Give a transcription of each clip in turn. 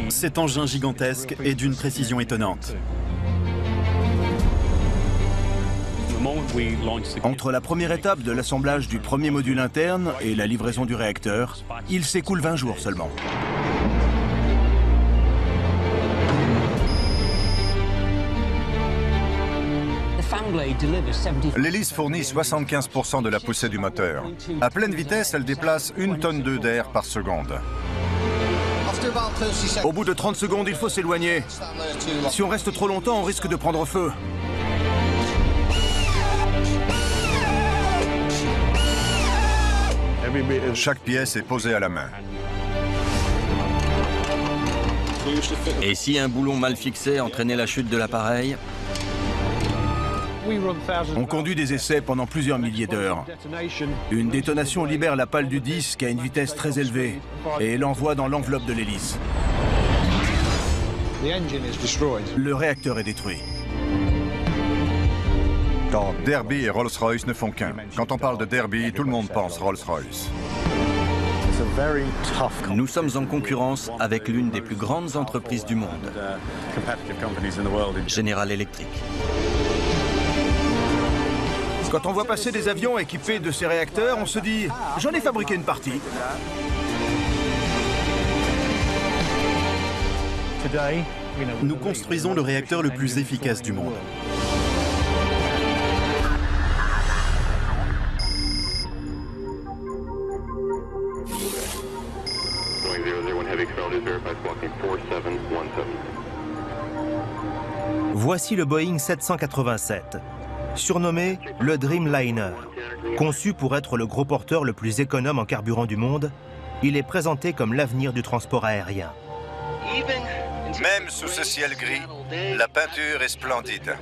Cet engin gigantesque est d'une précision étonnante. Entre la première étape de l'assemblage du premier module interne et la livraison du réacteur, il s'écoule 20 jours seulement. L'hélice fournit 75% de la poussée du moteur. À pleine vitesse, elle déplace 1 tonne d'air par seconde. Au bout de 30 secondes, il faut s'éloigner. Si on reste trop longtemps, on risque de prendre feu. Chaque pièce est posée à la main. Et si un boulon mal fixé entraînait la chute de l'appareil? On conduit des essais pendant plusieurs milliers d'heures. Une détonation libère la pale du disque à une vitesse très élevée et l'envoie dans l'enveloppe de l'hélice. Le réacteur est détruit. Derby et Rolls-Royce ne font qu'un. Quand on parle de Derby, tout le monde pense Rolls-Royce. Nous sommes en concurrence avec l'une des plus grandes entreprises du monde, General Electric. Quand on voit passer des avions équipés de ces réacteurs, on se dit « j'en ai fabriqué une partie ». Nous construisons le réacteur le plus efficace du monde. Voici le Boeing 787, surnommé le Dreamliner. Conçu pour être le gros porteur le plus économe en carburant du monde, il est présenté comme l'avenir du transport aérien. Même sous ce ciel gris, la peinture est splendide.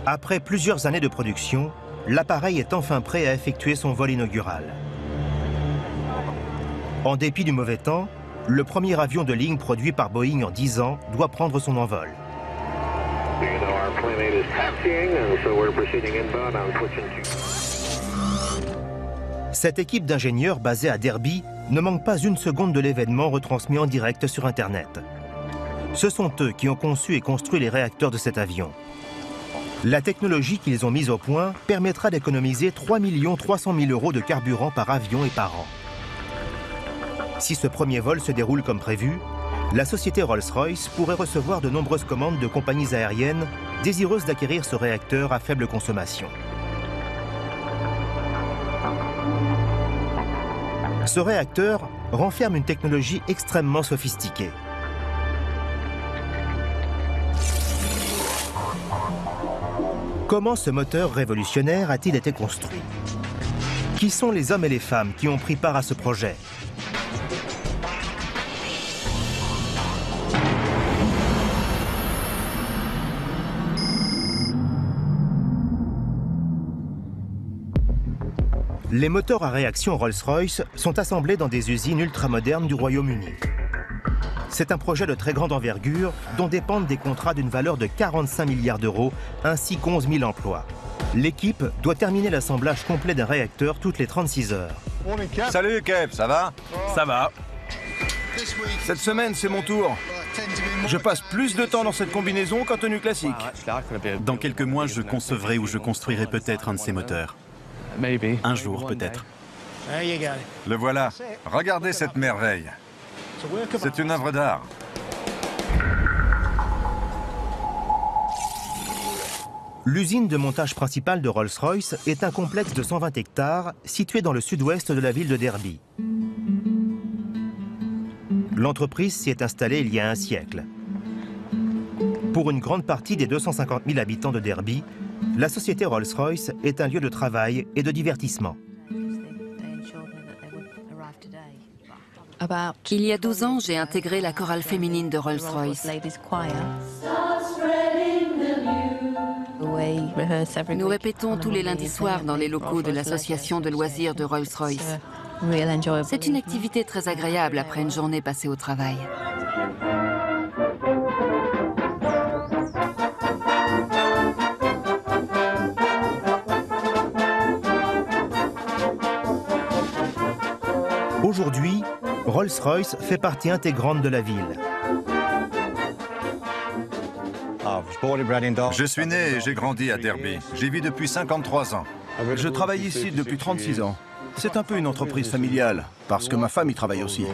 Après plusieurs années de production, l'appareil est enfin prêt à effectuer son vol inaugural. En dépit du mauvais temps, le premier avion de ligne produit par Boeing en 10 ans doit prendre son envol. Cette équipe d'ingénieurs basée à Derby ne manque pas une seconde de l'événement retransmis en direct sur Internet. Ce sont eux qui ont conçu et construit les réacteurs de cet avion. La technologie qu'ils ont mise au point permettra d'économiser 3 300 000 € de carburant par avion et par an. Si ce premier vol se déroule comme prévu, la société Rolls-Royce pourrait recevoir de nombreuses commandes de compagnies aériennes désireuses d'acquérir ce réacteur à faible consommation. Ce réacteur renferme une technologie extrêmement sophistiquée. Comment ce moteur révolutionnaire a-t-il été construit? Qui sont les hommes et les femmes qui ont pris part à ce projet? Les moteurs à réaction Rolls-Royce sont assemblés dans des usines ultramodernes du Royaume-Uni. C'est un projet de très grande envergure dont dépendent des contrats d'une valeur de 45 milliards d'euros ainsi qu'11 000 emplois. L'équipe doit terminer l'assemblage complet d'un réacteur toutes les 36 heures. Salut Kev, ça va? Ça va. Cette semaine, c'est mon tour. Je passe plus de temps dans cette combinaison qu'en tenue classique. Dans quelques mois, je concevrai ou je construirai peut-être un de ces moteurs. Un jour, peut-être. Le voilà. Regardez cette merveille. C'est une œuvre d'art. L'usine de montage principale de Rolls-Royce est un complexe de 120 hectares situé dans le sud-ouest de la ville de Derby. L'entreprise s'y est installée il y a un siècle. Pour une grande partie des 250 000 habitants de Derby, la société Rolls-Royce est un lieu de travail et de divertissement. Il y a 12 ans, j'ai intégré la chorale féminine de Rolls-Royce. Nous répétons tous les lundis soirs dans les locaux de l'association de loisirs de Rolls-Royce. C'est une activité très agréable après une journée passée au travail. Aujourd'hui, Rolls-Royce fait partie intégrante de la ville. Je suis né et j'ai grandi à Derby. J'y vis depuis 53 ans. Je travaille ici depuis 36 ans. C'est un peu une entreprise familiale, parce que ma femme y travaille aussi.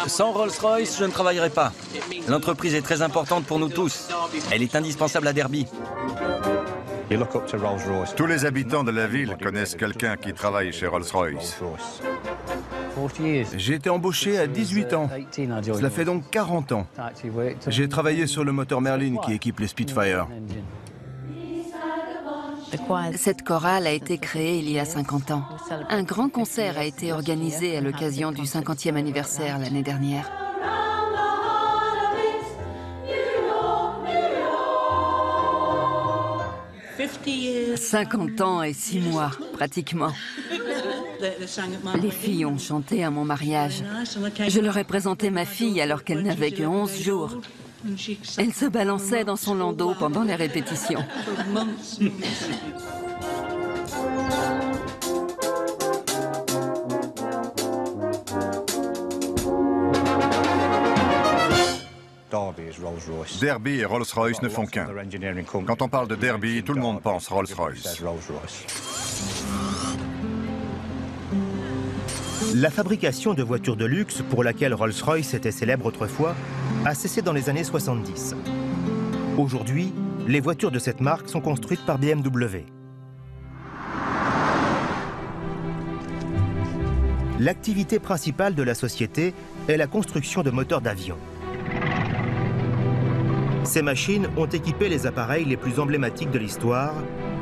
Sans Rolls-Royce, je ne travaillerai pas. L'entreprise est très importante pour nous tous. Elle est indispensable à Derby. Tous les habitants de la ville connaissent quelqu'un qui travaille chez Rolls-Royce. J'ai été embauché à 18 ans. Cela fait donc 40 ans. J'ai travaillé sur le moteur Merlin qui équipe les Spitfire. Cette chorale a été créée il y a 50 ans. Un grand concert a été organisé à l'occasion du 50e anniversaire l'année dernière. 50 ans et 6 mois, pratiquement. Les filles ont chanté à mon mariage. Je leur ai présenté ma fille alors qu'elle n'avait que 11 jours. Elle se balançait dans son landau pendant les répétitions. Derby et Rolls-Royce ne font qu'un. Quand on parle de Derby, tout le monde pense Rolls-Royce. La fabrication de voitures de luxe, pour laquelle Rolls-Royce était célèbre autrefois, a cessé dans les années 70. Aujourd'hui, les voitures de cette marque sont construites par BMW. L'activité principale de la société est la construction de moteurs d'avion. Ces machines ont équipé les appareils les plus emblématiques de l'histoire,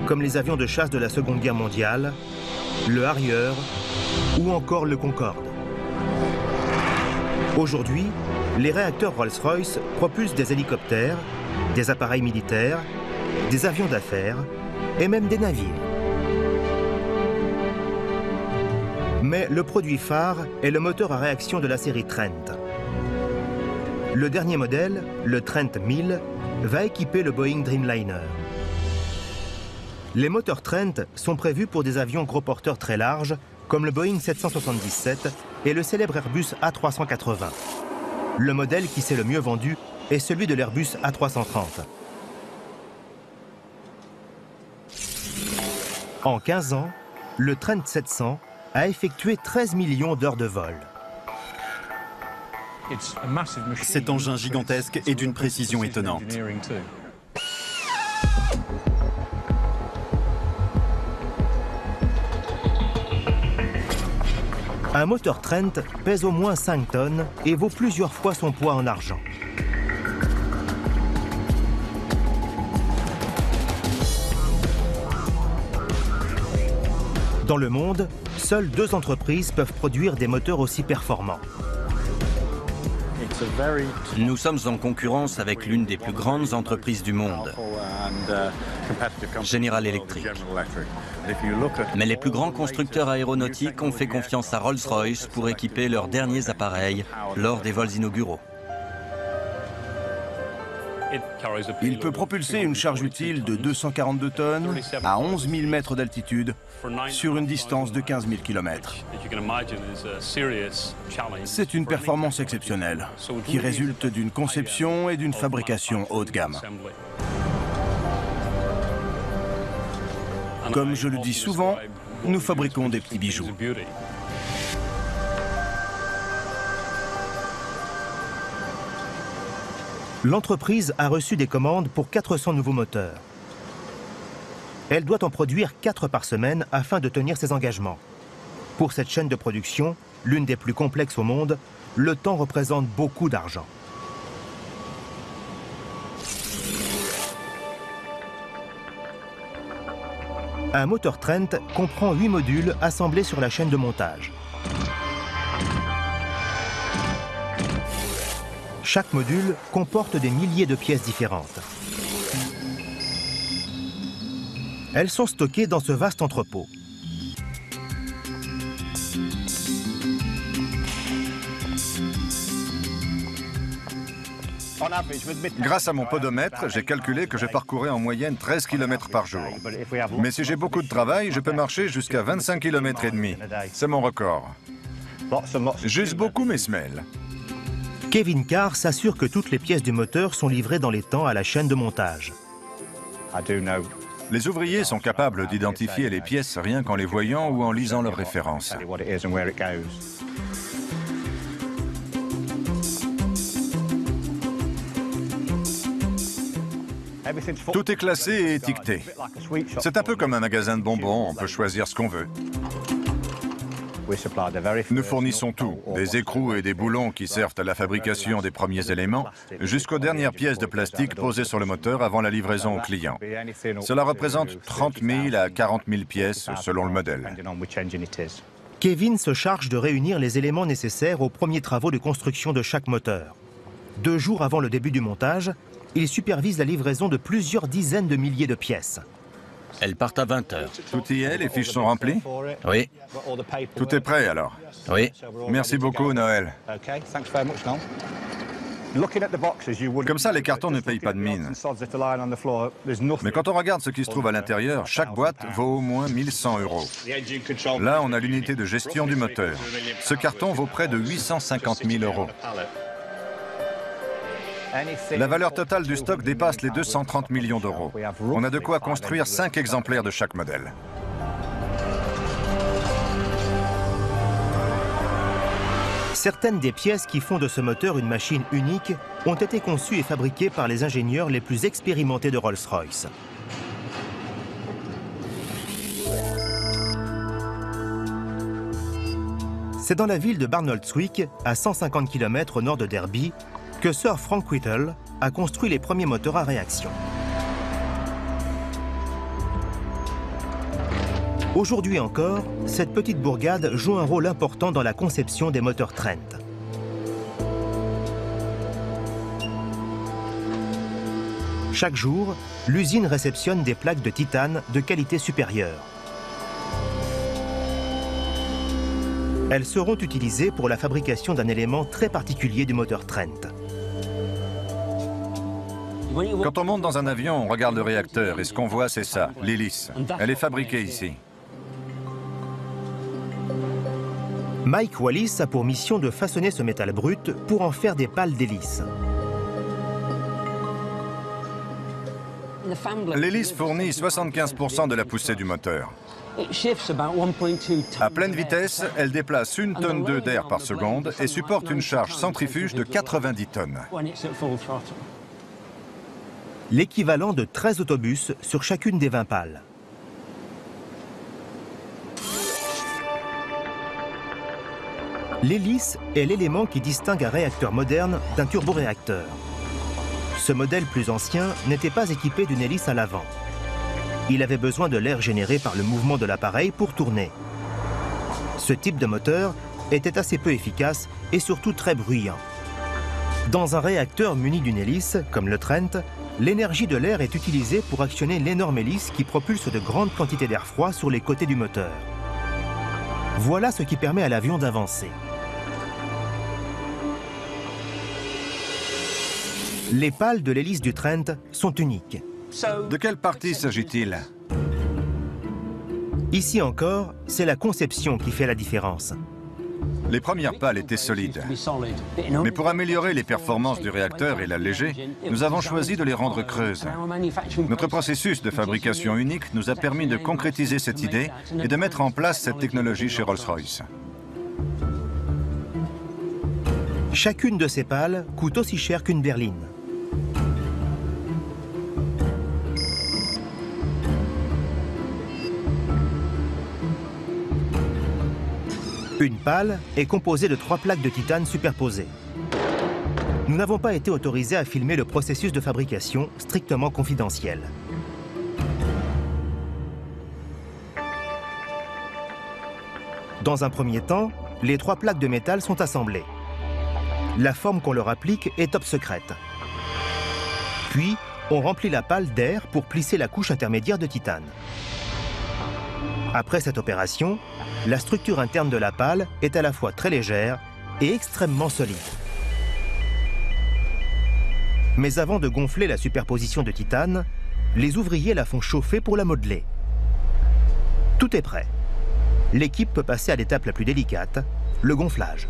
comme les avions de chasse de la Seconde Guerre mondiale, le Harrier ou encore le Concorde. Aujourd'hui, les réacteurs Rolls-Royce propulsent des hélicoptères, des appareils militaires, des avions d'affaires et même des navires. Mais le produit phare est le moteur à réaction de la série Trent. Le dernier modèle, le Trent 1000, va équiper le Boeing Dreamliner. Les moteurs Trent sont prévus pour des avions gros porteurs très larges, comme le Boeing 777 et le célèbre Airbus A380. Le modèle qui s'est le mieux vendu est celui de l'Airbus A330. En 15 ans, le Trent 700 a effectué 13 millions d'heures de vol. Cet engin gigantesque est d'une précision étonnante. Un moteur Trent pèse au moins 5 tonnes et vaut plusieurs fois son poids en argent. Dans le monde, seules 2 entreprises peuvent produire des moteurs aussi performants. Nous sommes en concurrence avec l'une des plus grandes entreprises du monde, General Electric. Mais les plus grands constructeurs aéronautiques ont fait confiance à Rolls-Royce pour équiper leurs derniers appareils lors des vols inauguraux. Il peut propulser une charge utile de 242 tonnes à 11 000 mètres d'altitude sur une distance de 15 000 km. C'est une performance exceptionnelle qui résulte d'une conception et d'une fabrication haut de gamme. Comme je le dis souvent, nous fabriquons des petits bijoux. L'entreprise a reçu des commandes pour 400 nouveaux moteurs. Elle doit en produire 4 par semaine afin de tenir ses engagements. Pour cette chaîne de production, l'une des plus complexes au monde, le temps représente beaucoup d'argent. Un moteur Trent comprend 8 modules assemblés sur la chaîne de montage. Chaque module comporte des milliers de pièces différentes. Elles sont stockées dans ce vaste entrepôt. Grâce à mon podomètre, j'ai calculé que je parcourais en moyenne 13 km par jour. Mais si j'ai beaucoup de travail, je peux marcher jusqu'à 25 km et demi. C'est mon record. J'use beaucoup mes semelles. Kevin Carr s'assure que toutes les pièces du moteur sont livrées dans les temps à la chaîne de montage. Les ouvriers sont capables d'identifier les pièces rien qu'en les voyant ou en lisant leurs références. Tout est classé et étiqueté. C'est un peu comme un magasin de bonbons, on peut choisir ce qu'on veut. Nous fournissons tout, des écrous et des boulons qui servent à la fabrication des premiers éléments, jusqu'aux dernières pièces de plastique posées sur le moteur avant la livraison au client. Cela représente 30 000 à 40 000 pièces selon le modèle. Kevin se charge de réunir les éléments nécessaires aux premiers travaux de construction de chaque moteur. 2 jours avant le début du montage, il supervise la livraison de plusieurs dizaines de milliers de pièces. Elles partent à 20 h. Tout y est, les fiches sont remplies? Oui. Tout est prêt alors? Oui. Merci beaucoup, Noël. Comme ça, les cartons ne payent pas de mine. Mais quand on regarde ce qui se trouve à l'intérieur, chaque boîte vaut au moins 1 100 €. Là, on a l'unité de gestion du moteur. Ce carton vaut près de 850 000 €. La valeur totale du stock dépasse les 230 millions d'euros. On a de quoi construire 5 exemplaires de chaque modèle. Certaines des pièces qui font de ce moteur une machine unique ont été conçues et fabriquées par les ingénieurs les plus expérimentés de Rolls-Royce. C'est dans la ville de Barnoldswick, à 150 km au nord de Derby, que Sir Frank Whittle a construit les premiers moteurs à réaction. Aujourd'hui encore, cette petite bourgade joue un rôle important dans la conception des moteurs Trent. Chaque jour, l'usine réceptionne des plaques de titane de qualité supérieure. Elles seront utilisées pour la fabrication d'un élément très particulier du moteur Trent. Quand on monte dans un avion, on regarde le réacteur et ce qu'on voit, c'est ça, l'hélice. Elle est fabriquée ici. Mike Wallis a pour mission de façonner ce métal brut pour en faire des pales d'hélice. L'hélice fournit 75% de la poussée du moteur. À pleine vitesse, elle déplace 1,2 tonne d'air par seconde et supporte une charge centrifuge de 90 tonnes. L'équivalent de 13 autobus sur chacune des 20 pales. L'hélice est l'élément qui distingue un réacteur moderne d'un turboréacteur. Ce modèle plus ancien n'était pas équipé d'une hélice à l'avant. Il avait besoin de l'air généré par le mouvement de l'appareil pour tourner. Ce type de moteur était assez peu efficace et surtout très bruyant. Dans un réacteur muni d'une hélice, comme le Trent, l'énergie de l'air est utilisée pour actionner l'énorme hélice qui propulse de grandes quantités d'air froid sur les côtés du moteur. Voilà ce qui permet à l'avion d'avancer. Les pales de l'hélice du Trent sont uniques. De quelle partie s'agit-il? Ici encore, c'est la conception qui fait la différence. Les premières pales étaient solides. Mais pour améliorer les performances du réacteur et l'alléger, nous avons choisi de les rendre creuses. Notre processus de fabrication unique nous a permis de concrétiser cette idée et de mettre en place cette technologie chez Rolls-Royce. Chacune de ces pales coûte aussi cher qu'une berline. Une pale est composée de 3 plaques de titane superposées. Nous n'avons pas été autorisés à filmer le processus de fabrication, strictement confidentiel. Dans un premier temps, les 3 plaques de métal sont assemblées. La forme qu'on leur applique est top secrète. Puis, on remplit la pale d'air pour plisser la couche intermédiaire de titane. Après cette opération, la structure interne de la pale est à la fois très légère et extrêmement solide. Mais avant de gonfler la superposition de titane, les ouvriers la font chauffer pour la modeler. Tout est prêt. L'équipe peut passer à l'étape la plus délicate, le gonflage.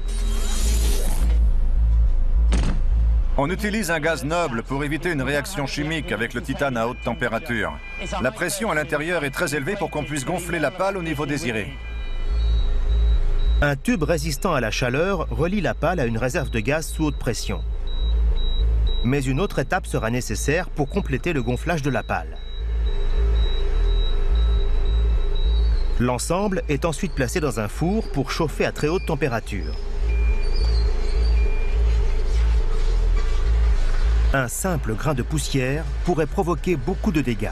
On utilise un gaz noble pour éviter une réaction chimique avec le titane à haute température. La pression à l'intérieur est très élevée pour qu'on puisse gonfler la pale au niveau désiré. Un tube résistant à la chaleur relie la pale à une réserve de gaz sous haute pression. Mais une autre étape sera nécessaire pour compléter le gonflage de la pale. L'ensemble est ensuite placé dans un four pour chauffer à très haute température. Un simple grain de poussière pourrait provoquer beaucoup de dégâts.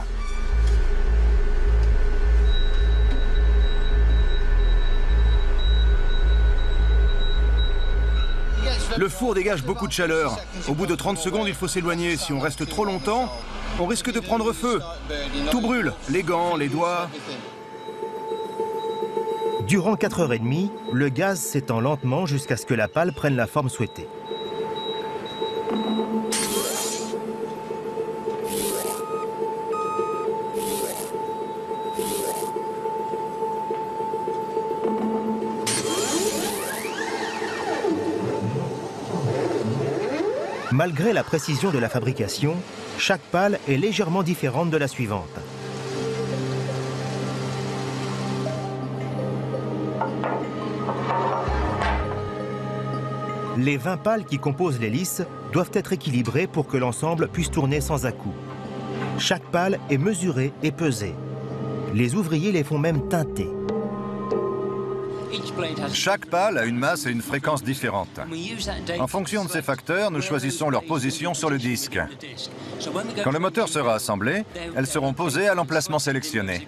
Le four dégage beaucoup de chaleur. Au bout de 30 secondes, il faut s'éloigner. Si on reste trop longtemps, on risque de prendre feu. Tout brûle, les gants, les doigts. Durant 4h30, le gaz s'étend lentement jusqu'à ce que la pale prenne la forme souhaitée. Malgré la précision de la fabrication, chaque pale est légèrement différente de la suivante. Les 20 pales qui composent l'hélice doivent être équilibrées pour que l'ensemble puisse tourner sans à-coups. Chaque pale est mesurée et pesée. Les ouvriers les font même teinter. Chaque pale a une masse et une fréquence différentes. En fonction de ces facteurs, nous choisissons leur position sur le disque. Quand le moteur sera assemblé, elles seront posées à l'emplacement sélectionné.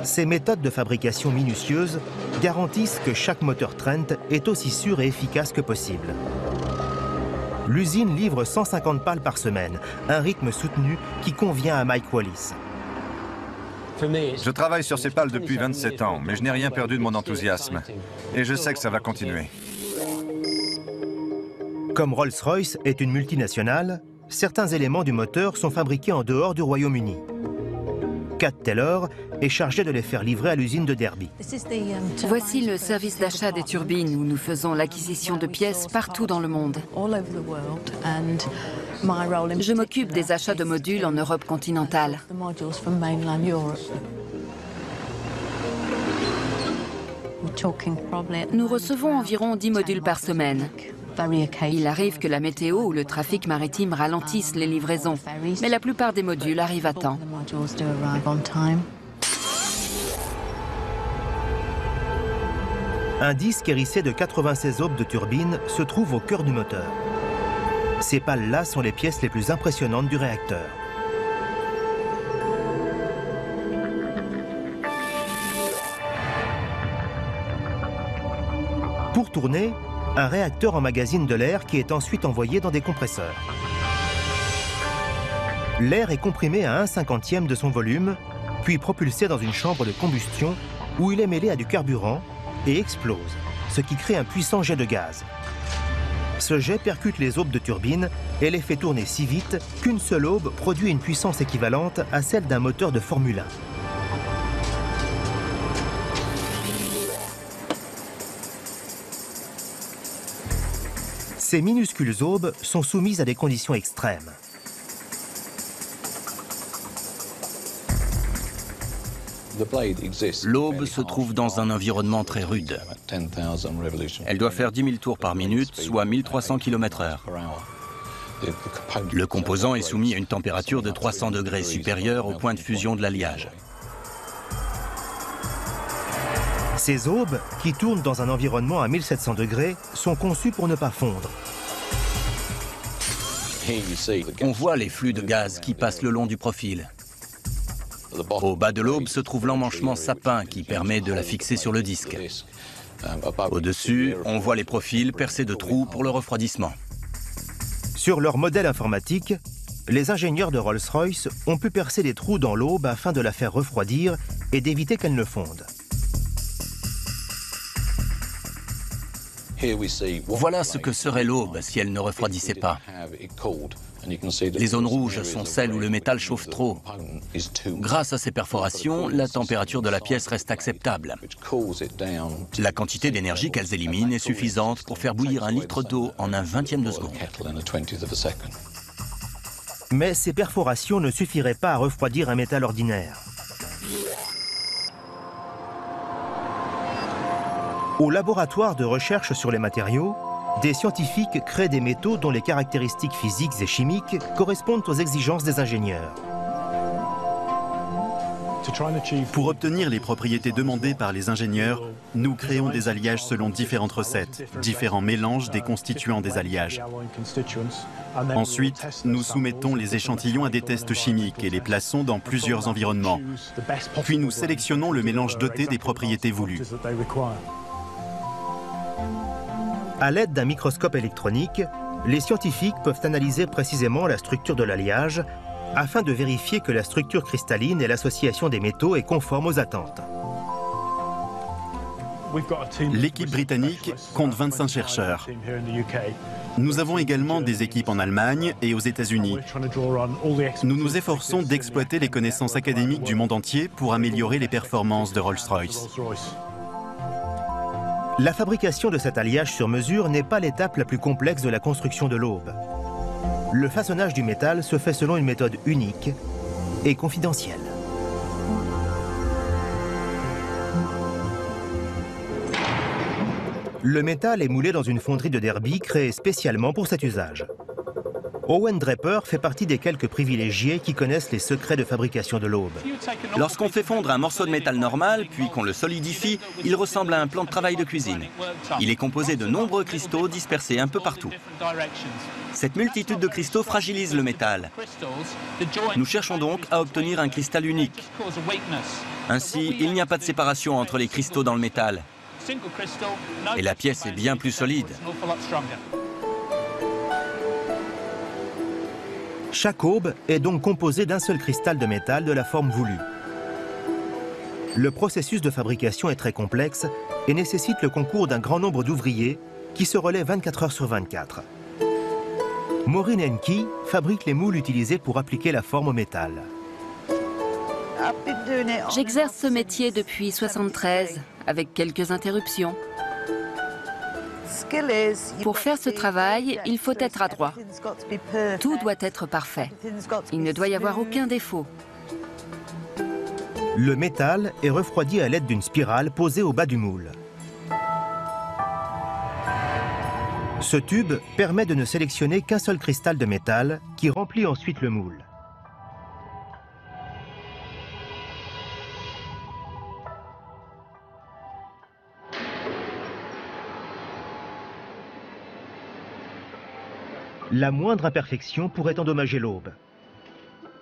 Ces méthodes de fabrication minutieuses garantissent que chaque moteur Trent est aussi sûr et efficace que possible. L'usine livre 150 pales par semaine, un rythme soutenu qui convient à Mike Wallis. Je travaille sur ces pales depuis 27 ans, mais je n'ai rien perdu de mon enthousiasme. Et je sais que ça va continuer. Comme Rolls-Royce est une multinationale, certains éléments du moteur sont fabriqués en dehors du Royaume-Uni. Cat Taylor est chargé de les faire livrer à l'usine de Derby. Voici le service d'achat des turbines où nous faisons l'acquisition de pièces partout dans le monde. Je m'occupe des achats de modules en Europe continentale. Nous recevons environ 10 modules par semaine. Il arrive que la météo ou le trafic maritime ralentissent les livraisons, mais la plupart des modules arrivent à temps. Un disque hérissé de 96 aubes de turbine se trouve au cœur du moteur. Ces pales-là sont les pièces les plus impressionnantes du réacteur. Pour tourner, un réacteur emmagasine de l'air qui est ensuite envoyé dans des compresseurs. L'air est comprimé à 1/50e de son volume, puis propulsé dans une chambre de combustion où il est mêlé à du carburant et explose, ce qui crée un puissant jet de gaz. Ce jet percute les aubes de turbine et les fait tourner si vite qu'une seule aube produit une puissance équivalente à celle d'un moteur de Formule 1. Ces minuscules aubes sont soumises à des conditions extrêmes. L'aube se trouve dans un environnement très rude. Elle doit faire 10 000 tours par minute, soit 1300 km/h. Le composant est soumis à une température de 300 degrés supérieure au point de fusion de l'alliage. Ces aubes, qui tournent dans un environnement à 1700 degrés, sont conçues pour ne pas fondre. On voit les flux de gaz qui passent le long du profil. Au bas de l'aube se trouve l'emmanchement sapin qui permet de la fixer sur le disque. Au-dessus, on voit les profils percés de trous pour le refroidissement. Sur leur modèle informatique, les ingénieurs de Rolls-Royce ont pu percer des trous dans l'aube afin de la faire refroidir et d'éviter qu'elle ne fonde. Voilà ce que serait l'aube si elle ne refroidissait pas. Les zones rouges sont celles où le métal chauffe trop. Grâce à ces perforations, la température de la pièce reste acceptable. La quantité d'énergie qu'elles éliminent est suffisante pour faire bouillir 1 litre d'eau en 1/20 de seconde. Mais ces perforations ne suffiraient pas à refroidir un métal ordinaire. Au laboratoire de recherche sur les matériaux, des scientifiques créent des métaux dont les caractéristiques physiques et chimiques correspondent aux exigences des ingénieurs. Pour obtenir les propriétés demandées par les ingénieurs, nous créons des alliages selon différentes recettes, différents mélanges des constituants des alliages. Ensuite, nous soumettons les échantillons à des tests chimiques et les plaçons dans plusieurs environnements. Puis nous sélectionnons le mélange doté des propriétés voulues. À l'aide d'un microscope électronique, les scientifiques peuvent analyser précisément la structure de l'alliage afin de vérifier que la structure cristalline et l'association des métaux est conforme aux attentes. L'équipe britannique compte 25 chercheurs. Nous avons également des équipes en Allemagne et aux États-Unis. Nous nous efforçons d'exploiter les connaissances académiques du monde entier pour améliorer les performances de Rolls-Royce. La fabrication de cet alliage sur mesure n'est pas l'étape la plus complexe de la construction de l'aube. Le façonnage du métal se fait selon une méthode unique et confidentielle. Le métal est moulé dans une fonderie de Derby créée spécialement pour cet usage. Owen Draper fait partie des quelques privilégiés qui connaissent les secrets de fabrication de l'aube. Lorsqu'on fait fondre un morceau de métal normal, puis qu'on le solidifie, il ressemble à un plan de travail de cuisine. Il est composé de nombreux cristaux dispersés un peu partout. Cette multitude de cristaux fragilise le métal. Nous cherchons donc à obtenir un cristal unique. Ainsi, il n'y a pas de séparation entre les cristaux dans le métal. Et la pièce est bien plus solide. Chaque aube est donc composée d'un seul cristal de métal de la forme voulue. Le processus de fabrication est très complexe et nécessite le concours d'un grand nombre d'ouvriers qui se relaient 24 heures sur 24. Maureen Henke fabrique les moules utilisés pour appliquer la forme au métal. J'exerce ce métier depuis 1973, avec quelques interruptions. Pour faire ce travail, il faut être adroit. Tout doit être parfait. Il ne doit y avoir aucun défaut. Le métal est refroidi à l'aide d'une spirale posée au bas du moule. Ce tube permet de ne sélectionner qu'un seul cristal de métal qui remplit ensuite le moule. La moindre imperfection pourrait endommager l'aube.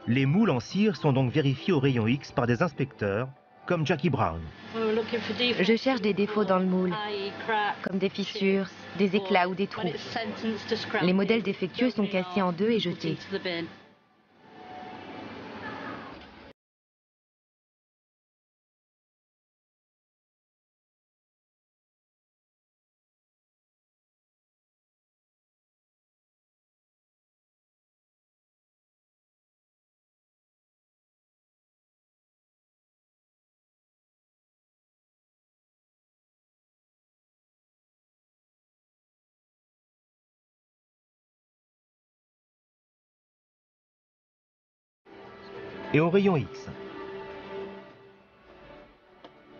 Les moules en cire sont donc vérifiés au rayon X par des inspecteurs, comme Jackie Brown. Je cherche des défauts dans le moule, comme des fissures, des éclats ou des trous. Les modèles défectueux sont cassés en deux et jetés. Et au rayon X.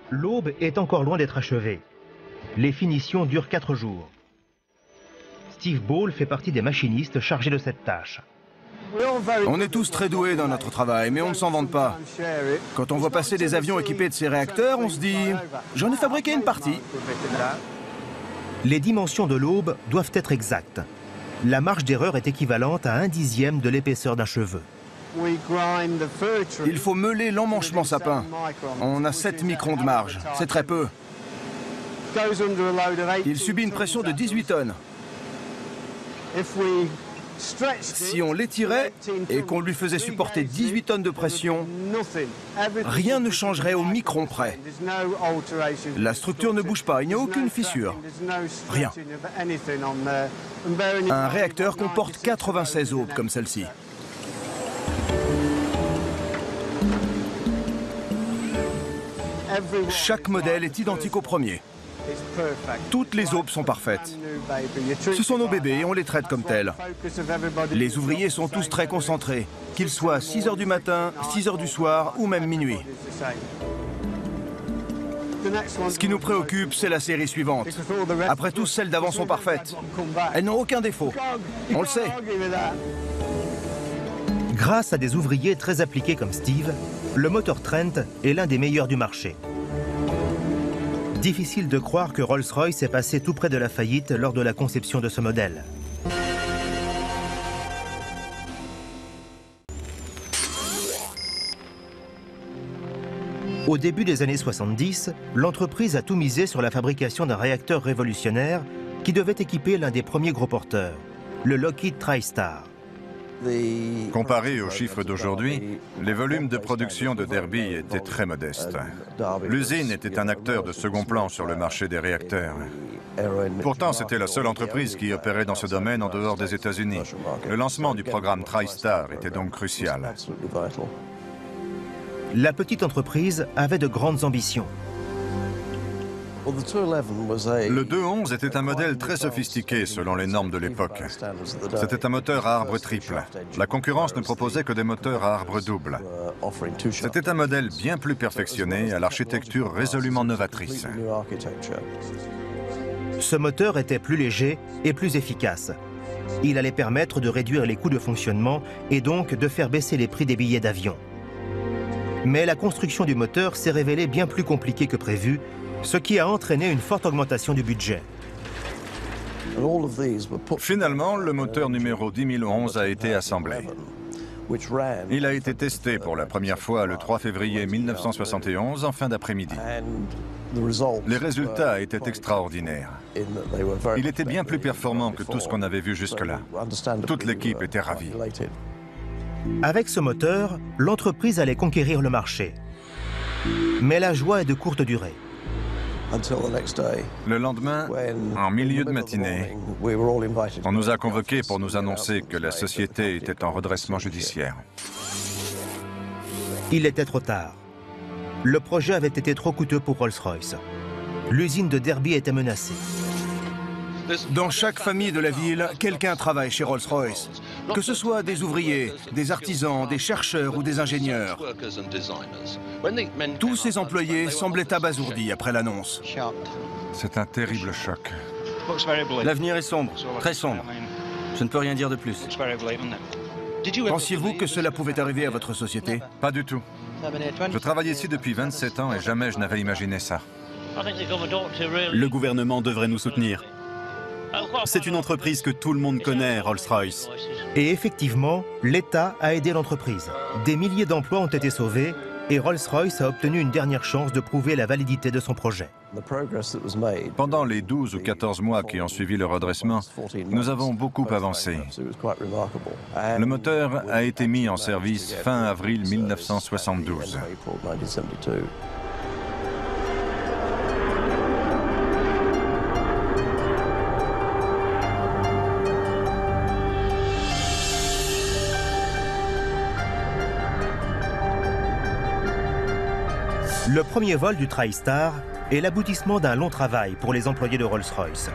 L'aube est encore loin d'être achevée. Les finitions durent 4 jours. Steve Ball fait partie des machinistes chargés de cette tâche. On est tous très doués dans notre travail, mais on ne s'en vante pas. Quand on voit passer des avions équipés de ces réacteurs, on se dit « j'en ai fabriqué une partie ». Les dimensions de l'aube doivent être exactes. La marge d'erreur est équivalente à 1/10 de l'épaisseur d'un cheveu. Il faut meuler l'emmanchement sapin. On a 7 microns de marge, c'est très peu. Il subit une pression de 18 tonnes. Si on l'étirait et qu'on lui faisait supporter 18 tonnes de pression, rien ne changerait au micron près. La structure ne bouge pas, il n'y a aucune fissure. Rien. Un réacteur comporte 96 aubes comme celle-ci. Chaque modèle est identique au premier. Toutes les aubes sont parfaites. Ce sont nos bébés et on les traite comme tels. Les ouvriers sont tous très concentrés, qu'ils soient 6 h du matin, 6 h du soir ou même minuit. Ce qui nous préoccupe, c'est la série suivante. Après tout, celles d'avant sont parfaites. Elles n'ont aucun défaut. On le sait. Grâce à des ouvriers très appliqués comme Steve, le moteur Trent est l'un des meilleurs du marché. Difficile de croire que Rolls-Royce est passé tout près de la faillite lors de la conception de ce modèle. Au début des années 70, l'entreprise a tout misé sur la fabrication d'un réacteur révolutionnaire qui devait équiper l'un des premiers gros porteurs, le Lockheed TriStar. Comparé aux chiffres d'aujourd'hui, les volumes de production de Derby étaient très modestes. L'usine était un acteur de second plan sur le marché des réacteurs. Pourtant, c'était la seule entreprise qui opérait dans ce domaine en dehors des États-Unis. Le lancement du programme TriStar était donc crucial. La petite entreprise avait de grandes ambitions. Le 211 était un modèle très sophistiqué selon les normes de l'époque. C'était un moteur à arbre triple. La concurrence ne proposait que des moteurs à arbre double. C'était un modèle bien plus perfectionné, à l'architecture résolument novatrice. Ce moteur était plus léger et plus efficace. Il allait permettre de réduire les coûts de fonctionnement et donc de faire baisser les prix des billets d'avion. Mais la construction du moteur s'est révélée bien plus compliquée que prévu, ce qui a entraîné une forte augmentation du budget. Finalement, le moteur numéro 10011 a été assemblé. Il a été testé pour la première fois le 3 février 1971 en fin d'après-midi. Les résultats étaient extraordinaires. Il était bien plus performant que tout ce qu'on avait vu jusque-là. Toute l'équipe était ravie. Avec ce moteur, l'entreprise allait conquérir le marché. Mais la joie est de courte durée. Le lendemain, en milieu de matinée, on nous a convoqués pour nous annoncer que la société était en redressement judiciaire. Il était trop tard. Le projet avait été trop coûteux pour Rolls-Royce. L'usine de Derby était menacée. Dans chaque famille de la ville, quelqu'un travaille chez Rolls-Royce. Que ce soit des ouvriers, des artisans, des chercheurs ou des ingénieurs. Tous ces employés semblaient abasourdis après l'annonce. C'est un terrible choc. L'avenir est sombre, très sombre. Je ne peux rien dire de plus. Pensiez-vous que cela pouvait arriver à votre société? Pas du tout. Je travaille ici depuis 27 ans et jamais je n'avais imaginé ça. Le gouvernement devrait nous soutenir. C'est une entreprise que tout le monde connaît, Rolls-Royce. Et effectivement, l'État a aidé l'entreprise. Des milliers d'emplois ont été sauvés et Rolls-Royce a obtenu une dernière chance de prouver la validité de son projet. Pendant les 12 ou 14 mois qui ont suivi le redressement, nous avons beaucoup avancé. Le moteur a été mis en service fin avril 1972. Le premier vol du TriStar est l'aboutissement d'un long travail pour les employés de Rolls-Royce.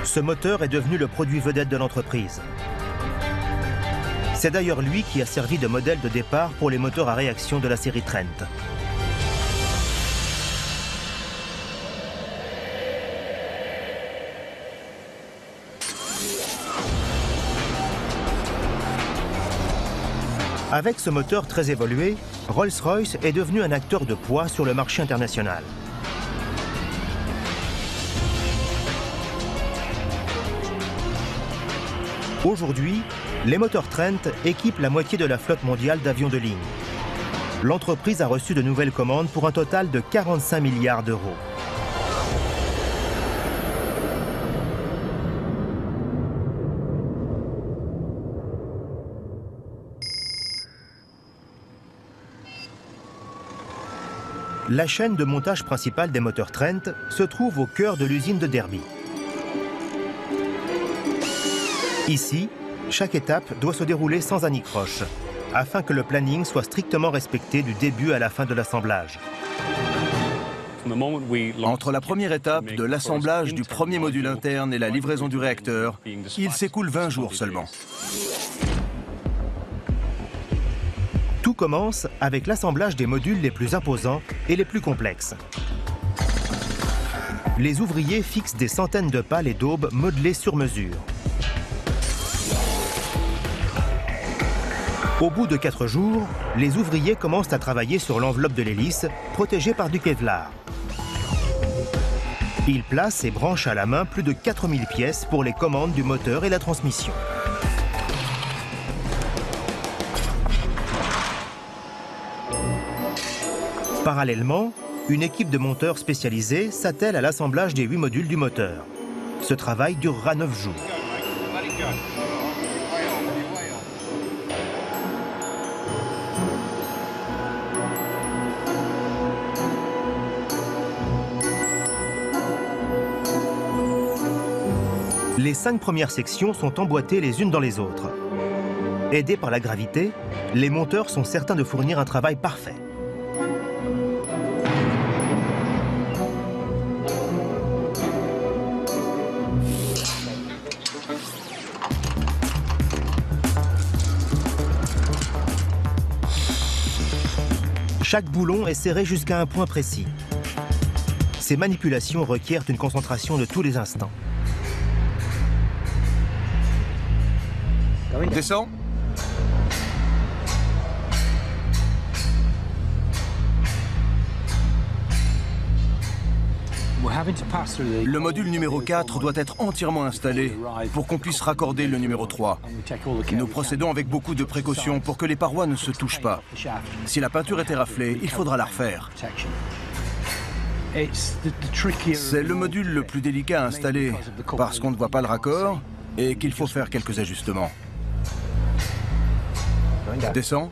Ce moteur est devenu le produit vedette de l'entreprise. C'est d'ailleurs lui qui a servi de modèle de départ pour les moteurs à réaction de la série Trent. Avec ce moteur très évolué, Rolls-Royce est devenu un acteur de poids sur le marché international. Aujourd'hui, les moteurs Trent équipent la moitié de la flotte mondiale d'avions de ligne. L'entreprise a reçu de nouvelles commandes pour un total de 45 milliards d'euros. La chaîne de montage principale des moteurs Trent se trouve au cœur de l'usine de Derby. Ici, chaque étape doit se dérouler sans anicroche, afin que le planning soit strictement respecté du début à la fin de l'assemblage. Entre la première étape de l'assemblage du premier module interne et la livraison du réacteur, il s'écoule 20 jours seulement. Tout commence avec l'assemblage des modules les plus imposants et les plus complexes. Les ouvriers fixent des centaines de pales et daubes modelées sur mesure. Au bout de 4 jours, les ouvriers commencent à travailler sur l'enveloppe de l'hélice, protégée par du Kevlar. Ils placent et branchent à la main plus de 4000 pièces pour les commandes du moteur et la transmission. Parallèlement, une équipe de monteurs spécialisés s'attelle à l'assemblage des 8 modules du moteur. Ce travail durera 9 jours. Les 5 premières sections sont emboîtées les unes dans les autres. Aidés par la gravité, les monteurs sont certains de fournir un travail parfait. Chaque boulon est serré jusqu'à un point précis. Ces manipulations requièrent une concentration de tous les instants. Descends. Le module numéro 4 doit être entièrement installé pour qu'on puisse raccorder le numéro 3. Nous procédons avec beaucoup de précautions pour que les parois ne se touchent pas. Si la peinture était raflée, il faudra la refaire. C'est le module le plus délicat à installer parce qu'on ne voit pas le raccord et qu'il faut faire quelques ajustements. Descends.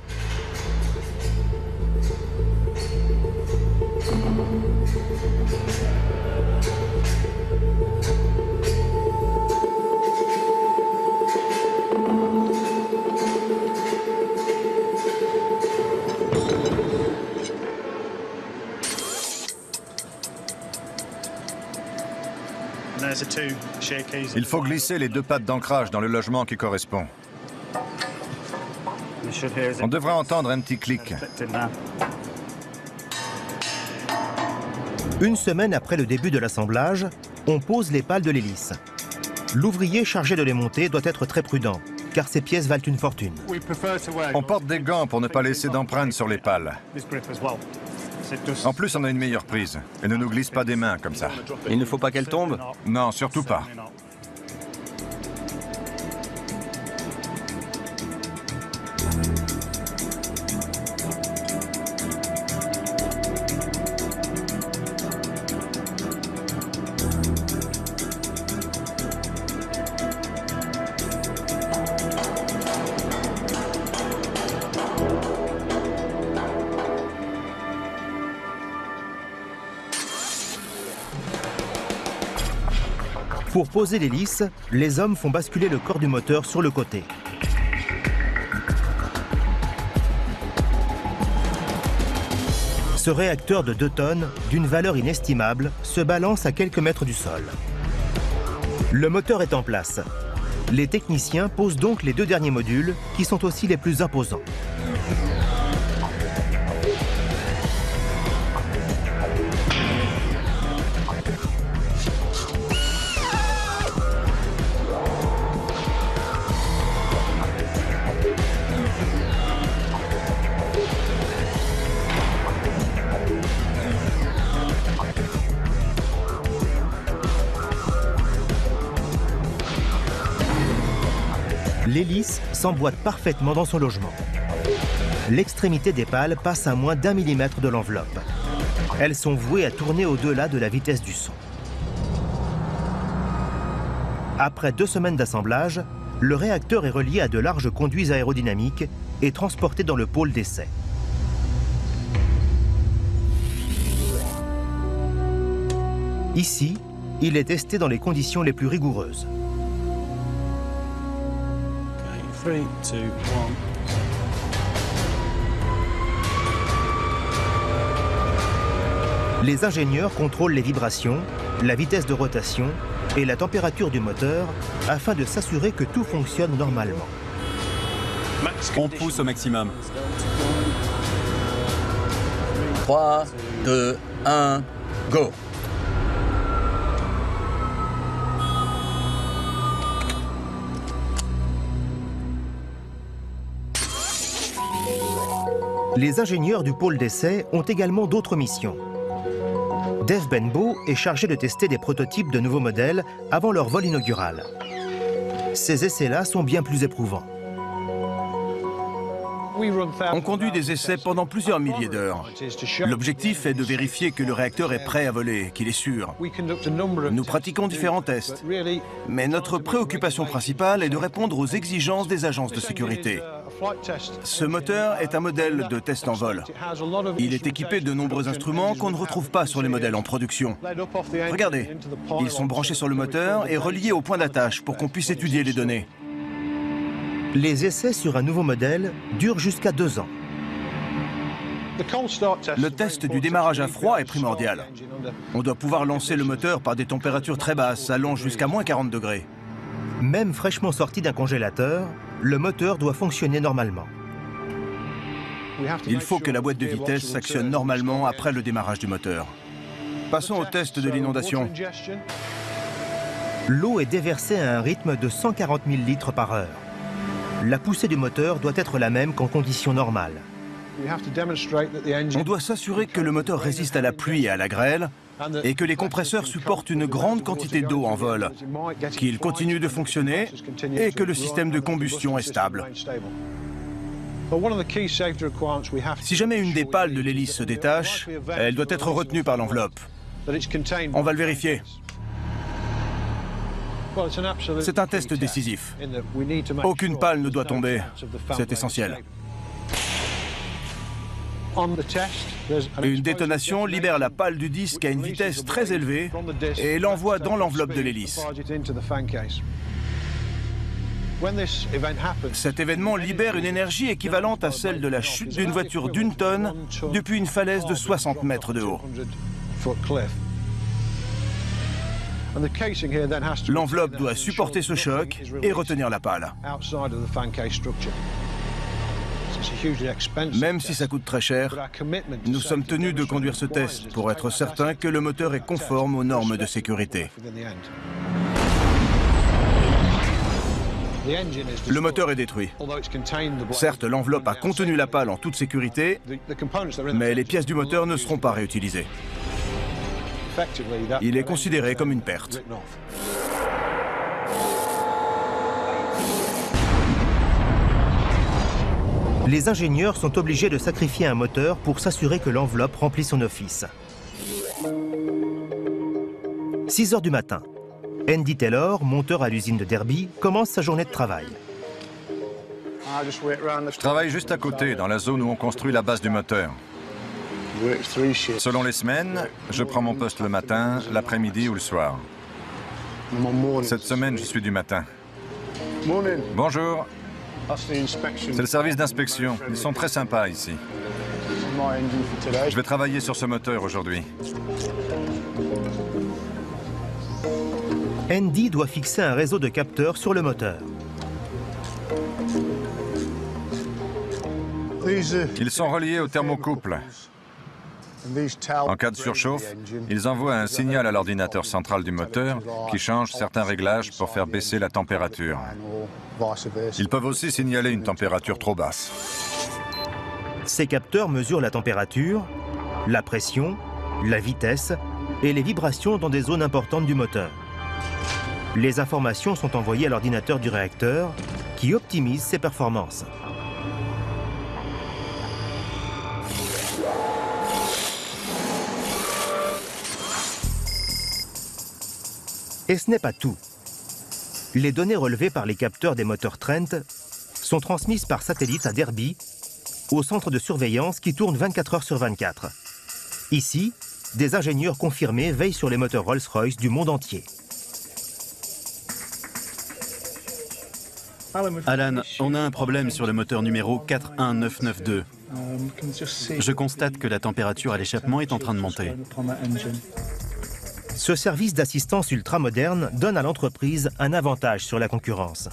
Il faut glisser les 2 pattes d'ancrage dans le logement qui correspond. On devrait entendre un petit clic. Une semaine après le début de l'assemblage, on pose les pales de l'hélice. L'ouvrier chargé de les monter doit être très prudent, car ces pièces valent une fortune. On porte des gants pour ne pas laisser d'empreintes sur les pales. En plus, on a une meilleure prise. Et ne nous glisse pas des mains comme ça. Il ne faut pas qu'elle tombe? Non, surtout pas. Pour poser l'hélice, les hommes font basculer le corps du moteur sur le côté. Ce réacteur de 2 tonnes, d'une valeur inestimable, se balance à quelques mètres du sol. Le moteur est en place. Les techniciens posent donc les 2 derniers modules, qui sont aussi les plus imposants. L'hélice s'emboîte parfaitement dans son logement. L'extrémité des pales passe à moins d'1 millimètre de l'enveloppe. Elles sont vouées à tourner au-delà de la vitesse du son. Après 2 semaines d'assemblage, le réacteur est relié à de larges conduits aérodynamiques et transporté dans le pôle d'essai. Ici, il est testé dans les conditions les plus rigoureuses. Okay, 3, 2, 1. Les ingénieurs contrôlent les vibrations, la vitesse de rotation et la température du moteur afin de s'assurer que tout fonctionne normalement. On pousse au maximum. 3, 2, 1, go! Les ingénieurs du pôle d'essai ont également d'autres missions. Dave Benbow est chargé de tester des prototypes de nouveaux modèles avant leur vol inaugural. Ces essais-là sont bien plus éprouvants. On conduit des essais pendant plusieurs milliers d'heures. L'objectif est de vérifier que le réacteur est prêt à voler, qu'il est sûr. Nous pratiquons différents tests, mais notre préoccupation principale est de répondre aux exigences des agences de sécurité. Ce moteur est un modèle de test en vol. Il est équipé de nombreux instruments qu'on ne retrouve pas sur les modèles en production. Regardez, ils sont branchés sur le moteur et reliés au point d'attache pour qu'on puisse étudier les données. Les essais sur un nouveau modèle durent jusqu'à 2 ans. Le test du démarrage à froid est primordial. On doit pouvoir lancer le moteur par des températures très basses, allant jusqu'à moins 40 degrés. Même fraîchement sorti d'un congélateur, le moteur doit fonctionner normalement. Il faut que la boîte de vitesse s'actionne normalement après le démarrage du moteur. Passons au test de l'inondation. L'eau est déversée à un rythme de 140 000 litres par heure. La poussée du moteur doit être la même qu'en conditions normales. On doit s'assurer que le moteur résiste à la pluie et à la grêle et que les compresseurs supportent une grande quantité d'eau en vol, qu'ils continuent de fonctionner et que le système de combustion est stable. Si jamais une des pales de l'hélice se détache, elle doit être retenue par l'enveloppe. On va le vérifier. C'est un test décisif. Aucune pale ne doit tomber. C'est essentiel. Une détonation libère la pale du disque à une vitesse très élevée et l'envoie dans l'enveloppe de l'hélice. Cet événement libère une énergie équivalente à celle de la chute d'une voiture d'1 tonne depuis une falaise de 60 mètres de haut. L'enveloppe doit supporter ce choc et retenir la pale. Même si ça coûte très cher, nous sommes tenus de conduire ce test pour être certains que le moteur est conforme aux normes de sécurité. Le moteur est détruit. Certes, l'enveloppe a contenu la pale en toute sécurité, mais les pièces du moteur ne seront pas réutilisées. Il est considéré comme une perte. Les ingénieurs sont obligés de sacrifier un moteur pour s'assurer que l'enveloppe remplit son office. 6 heures du matin. Andy Taylor, monteur à l'usine de Derby, commence sa journée de travail. Je travaille juste à côté, dans la zone où on construit la base du moteur. Selon les semaines, je prends mon poste le matin, l'après-midi ou le soir. Cette semaine, je suis du matin. Bonjour. C'est le service d'inspection. Ils sont très sympas ici. Je vais travailler sur ce moteur aujourd'hui. Andy doit fixer un réseau de capteurs sur le moteur. Ils sont reliés au thermocouple. En cas de surchauffe, ils envoient un signal à l'ordinateur central du moteur qui change certains réglages pour faire baisser la température. Ils peuvent aussi signaler une température trop basse. Ces capteurs mesurent la température, la pression, la vitesse et les vibrations dans des zones importantes du moteur. Les informations sont envoyées à l'ordinateur du réacteur qui optimise ses performances. Et ce n'est pas tout. Les données relevées par les capteurs des moteurs Trent sont transmises par satellite à Derby, au centre de surveillance qui tourne 24 heures sur 24. Ici, des ingénieurs confirmés veillent sur les moteurs Rolls-Royce du monde entier. Alan, on a un problème sur le moteur numéro 41992. Je constate que la température à l'échappement est en train de monter. Ce service d'assistance ultramoderne donne à l'entreprise un avantage sur la concurrence.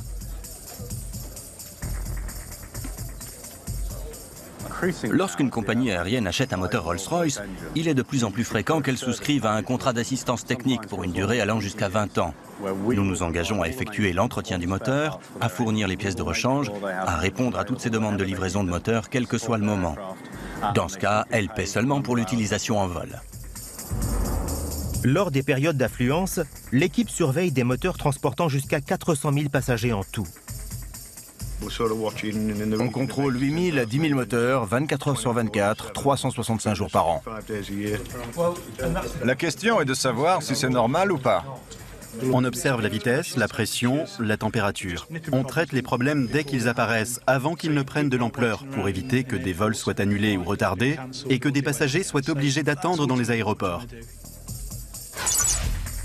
Lorsqu'une compagnie aérienne achète un moteur Rolls-Royce, il est de plus en plus fréquent qu'elle souscrive à un contrat d'assistance technique pour une durée allant jusqu'à 20 ans. Nous nous engageons à effectuer l'entretien du moteur, à fournir les pièces de rechange, à répondre à toutes ces demandes de livraison de moteur, quel que soit le moment. Dans ce cas, elle paie seulement pour l'utilisation en vol. Lors des périodes d'affluence, l'équipe surveille des moteurs transportant jusqu'à 400 000 passagers en tout. On contrôle 8 000 à 10 000 moteurs, 24 heures sur 24, 365 jours par an. La question est de savoir si c'est normal ou pas. On observe la vitesse, la pression, la température. On traite les problèmes dès qu'ils apparaissent, avant qu'ils ne prennent de l'ampleur, pour éviter que des vols soient annulés ou retardés et que des passagers soient obligés d'attendre dans les aéroports.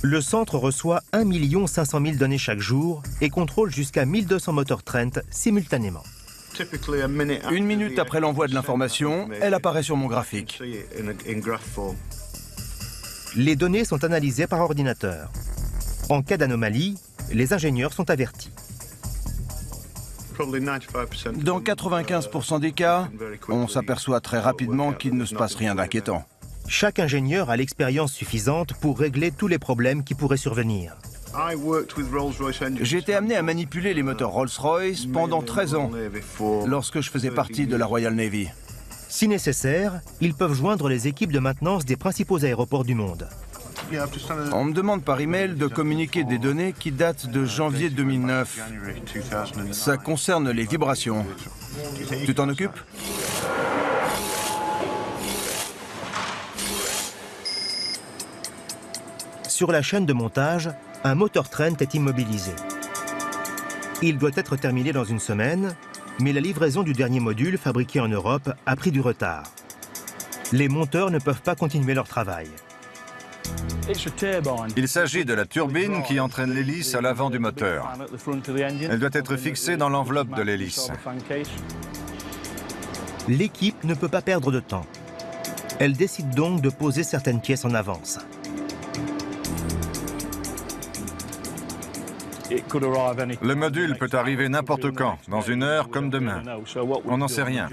Le centre reçoit 1 500 000 données chaque jour et contrôle jusqu'à 1200 moteurs Trent simultanément. 1 minute après l'envoi de l'information, elle apparaît sur mon graphique. Les données sont analysées par ordinateur. En cas d'anomalie, les ingénieurs sont avertis. Dans 95% des cas, on s'aperçoit très rapidement qu'il ne se passe rien d'inquiétant. Chaque ingénieur a l'expérience suffisante pour régler tous les problèmes qui pourraient survenir. J'ai été amené à manipuler les moteurs Rolls-Royce pendant 13 ans, lorsque je faisais partie de la Royal Navy. Si nécessaire, ils peuvent joindre les équipes de maintenance des principaux aéroports du monde. On me demande par email de communiquer des données qui datent de janvier 2009. Ça concerne les vibrations. Tu t'en occupes ? Sur la chaîne de montage, un moteur Trent est immobilisé. Il doit être terminé dans une semaine, mais la livraison du dernier module fabriqué en Europe a pris du retard. Les monteurs ne peuvent pas continuer leur travail. Il s'agit de la turbine qui entraîne l'hélice à l'avant du moteur. Elle doit être fixée dans l'enveloppe de l'hélice. L'équipe ne peut pas perdre de temps. Elle décide donc de poser certaines pièces en avance. Le module peut arriver n'importe quand, dans une heure comme demain. On n'en sait rien.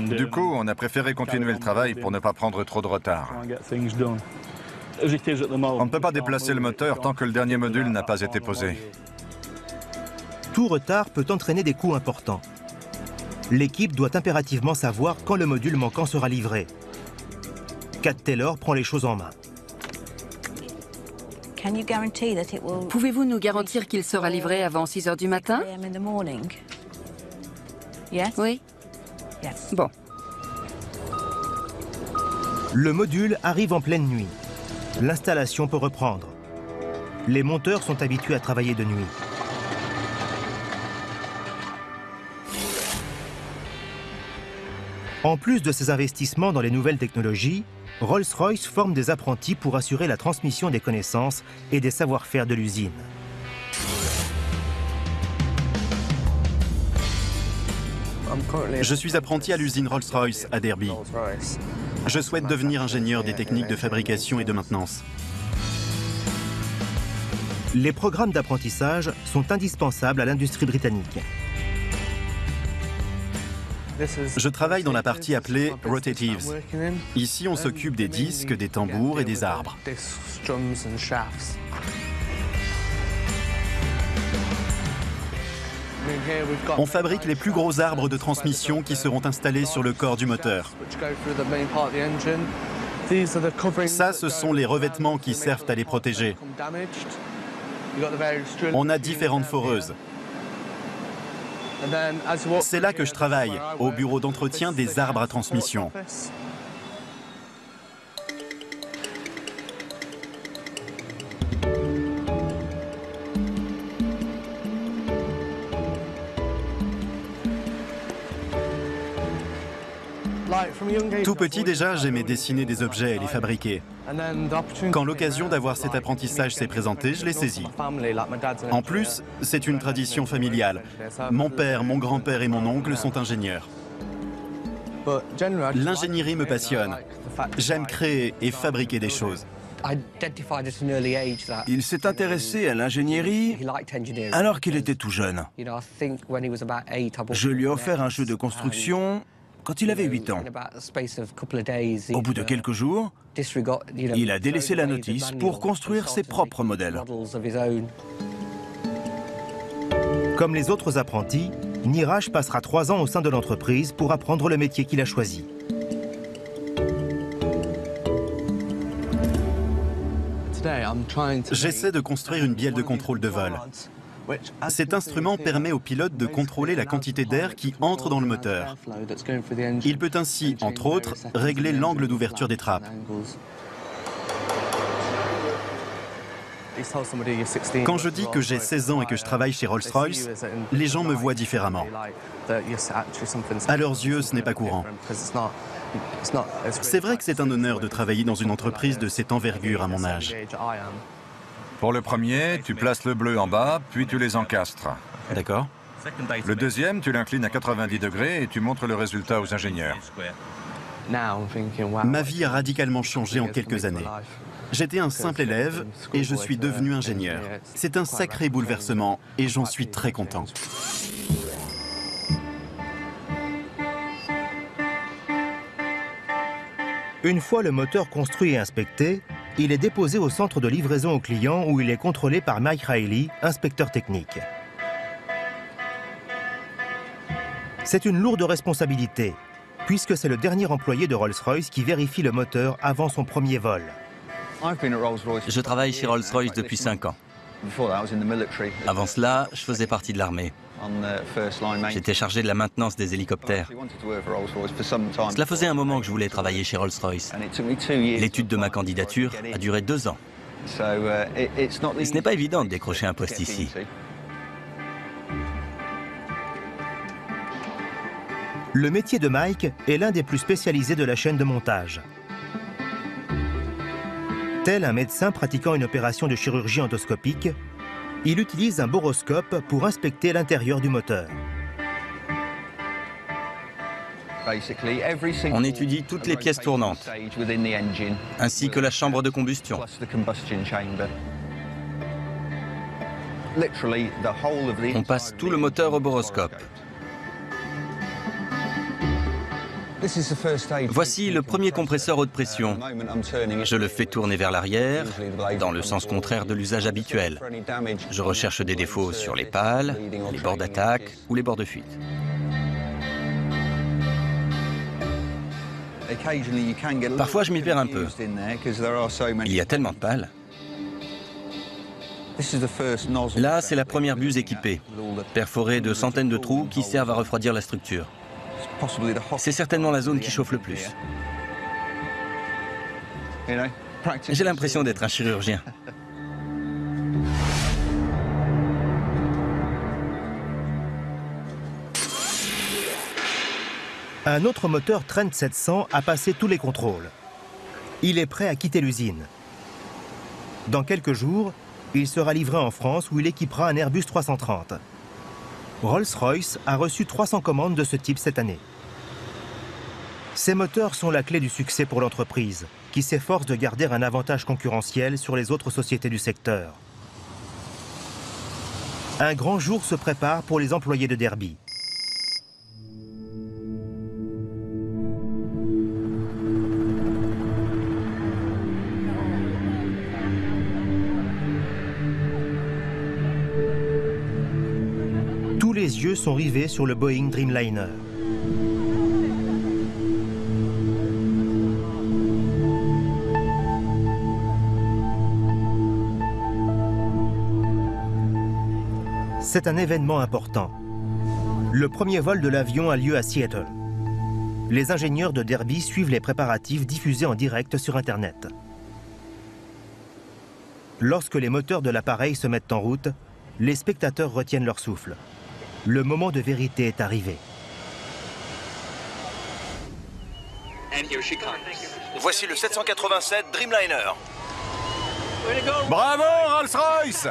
Du coup, on a préféré continuer le travail pour ne pas prendre trop de retard. On ne peut pas déplacer le moteur tant que le dernier module n'a pas été posé. Tout retard peut entraîner des coûts importants. L'équipe doit impérativement savoir quand le module manquant sera livré. Kat Taylor prend les choses en main. Pouvez-vous nous garantir qu'il sera livré avant 6 heures du matin? Oui. Bon. Le module arrive en pleine nuit. L'installation peut reprendre. Les monteurs sont habitués à travailler de nuit. En plus de ces investissements dans les nouvelles technologies, Rolls-Royce forme des apprentis pour assurer la transmission des connaissances et des savoir-faire de l'usine. Je suis apprenti à l'usine Rolls-Royce à Derby. Je souhaite devenir ingénieur des techniques de fabrication et de maintenance. Les programmes d'apprentissage sont indispensables à l'industrie britannique. Je travaille dans la partie appelée Rotatives. Ici, on s'occupe des disques, des tambours et des arbres. On fabrique les plus gros arbres de transmission qui seront installés sur le corps du moteur. Ça, ce sont les revêtements qui servent à les protéger. On a différentes foreuses. C'est là que je travaille, au bureau d'entretien des arbres à transmission. Tout petit déjà, j'aimais dessiner des objets et les fabriquer. Quand l'occasion d'avoir cet apprentissage s'est présentée, je l'ai saisi. En plus, c'est une tradition familiale. Mon père, mon grand-père et mon oncle sont ingénieurs. L'ingénierie me passionne. J'aime créer et fabriquer des choses. Il s'est intéressé à l'ingénierie alors qu'il était tout jeune. Je lui ai offert un jeu de construction quand il avait 8 ans. Au bout de quelques jours, il a délaissé la notice pour construire ses propres modèles. Comme les autres apprentis, Niraj passera 3 ans au sein de l'entreprise pour apprendre le métier qu'il a choisi. J'essaie de construire une bielle de contrôle de vol. Cet instrument permet au pilote de contrôler la quantité d'air qui entre dans le moteur. Il peut ainsi, entre autres, régler l'angle d'ouverture des trappes. Quand je dis que j'ai 16 ans et que je travaille chez Rolls-Royce, les gens me voient différemment. À leurs yeux, ce n'est pas courant. C'est vrai que c'est un honneur de travailler dans une entreprise de cette envergure à mon âge. Pour le premier, tu places le bleu en bas, puis tu les encastres. D'accord. Le deuxième, tu l'inclines à 90 degrés et tu montres le résultat aux ingénieurs. Ma vie a radicalement changé en quelques années. J'étais un simple élève et je suis devenu ingénieur. C'est un sacré bouleversement et j'en suis très content. Une fois le moteur construit et inspecté, il est déposé au centre de livraison au client où il est contrôlé par Mike Riley, inspecteur technique. C'est une lourde responsabilité, puisque c'est le dernier employé de Rolls-Royce qui vérifie le moteur avant son premier vol. Je travaille chez Rolls-Royce depuis 5 ans. Avant cela, je faisais partie de l'armée. J'étais chargé de la maintenance des hélicoptères. Cela faisait un moment que je voulais travailler chez Rolls-Royce. L'étude de ma candidature a duré 2 ans. Et ce n'est pas évident de décrocher un poste ici. Le métier de Mike est l'un des plus spécialisés de la chaîne de montage. Tel un médecin pratiquant une opération de chirurgie endoscopique, il utilise un boroscope pour inspecter l'intérieur du moteur. On étudie toutes les pièces tournantes, ainsi que la chambre de combustion. On passe tout le moteur au boroscope. Voici le premier compresseur haute pression. Je le fais tourner vers l'arrière, dans le sens contraire de l'usage habituel. Je recherche des défauts sur les pales, les bords d'attaque ou les bords de fuite. Parfois, je m'y perds un peu. Il y a tellement de pales. Là, c'est la première buse équipée, perforée de centaines de trous qui servent à refroidir la structure. C'est certainement la zone qui chauffe le plus. J'ai l'impression d'être un chirurgien. Un autre moteur Trent 700 a passé tous les contrôles. Il est prêt à quitter l'usine. Dans quelques jours, il sera livré en France où il équipera un Airbus 330. Rolls-Royce a reçu 300 commandes de ce type cette année. Ces moteurs sont la clé du succès pour l'entreprise, qui s'efforce de garder un avantage concurrentiel sur les autres sociétés du secteur. Un grand jour se prépare pour les employés de Derby. Tous les yeux sont rivés sur le Boeing Dreamliner. C'est un événement important. Le premier vol de l'avion a lieu à Seattle. Les ingénieurs de Derby suivent les préparatifs diffusés en direct sur Internet. Lorsque les moteurs de l'appareil se mettent en route, les spectateurs retiennent leur souffle. Le moment de vérité est arrivé. Voici le 787 Dreamliner. Bravo, Rolls-Royce!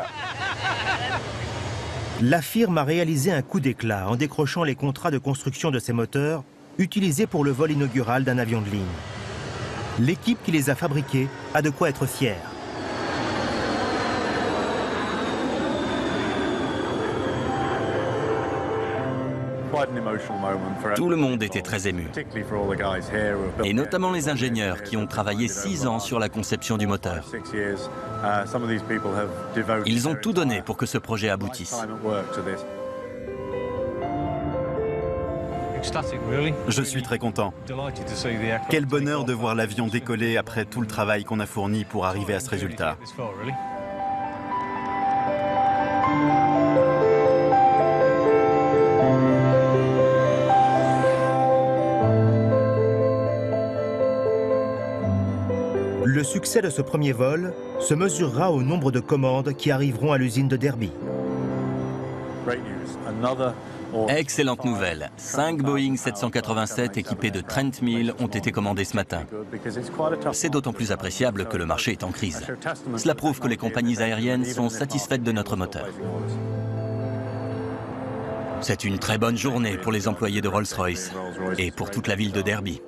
La firme a réalisé un coup d'éclat en décrochant les contrats de construction de ces moteurs utilisés pour le vol inaugural d'un avion de ligne. L'équipe qui les a fabriqués a de quoi être fière. Tout le monde était très ému, et notamment les ingénieurs qui ont travaillé 6 ans sur la conception du moteur. Ils ont tout donné pour que ce projet aboutisse. Je suis très content. Quel bonheur de voir l'avion décoller après tout le travail qu'on a fourni pour arriver à ce résultat. Le succès de ce premier vol se mesurera au nombre de commandes qui arriveront à l'usine de Derby. Excellente nouvelle. 5 Boeing 787 équipés de Trent 1000 ont été commandés ce matin. C'est d'autant plus appréciable que le marché est en crise. Cela prouve que les compagnies aériennes sont satisfaites de notre moteur. C'est une très bonne journée pour les employés de Rolls-Royce et pour toute la ville de Derby.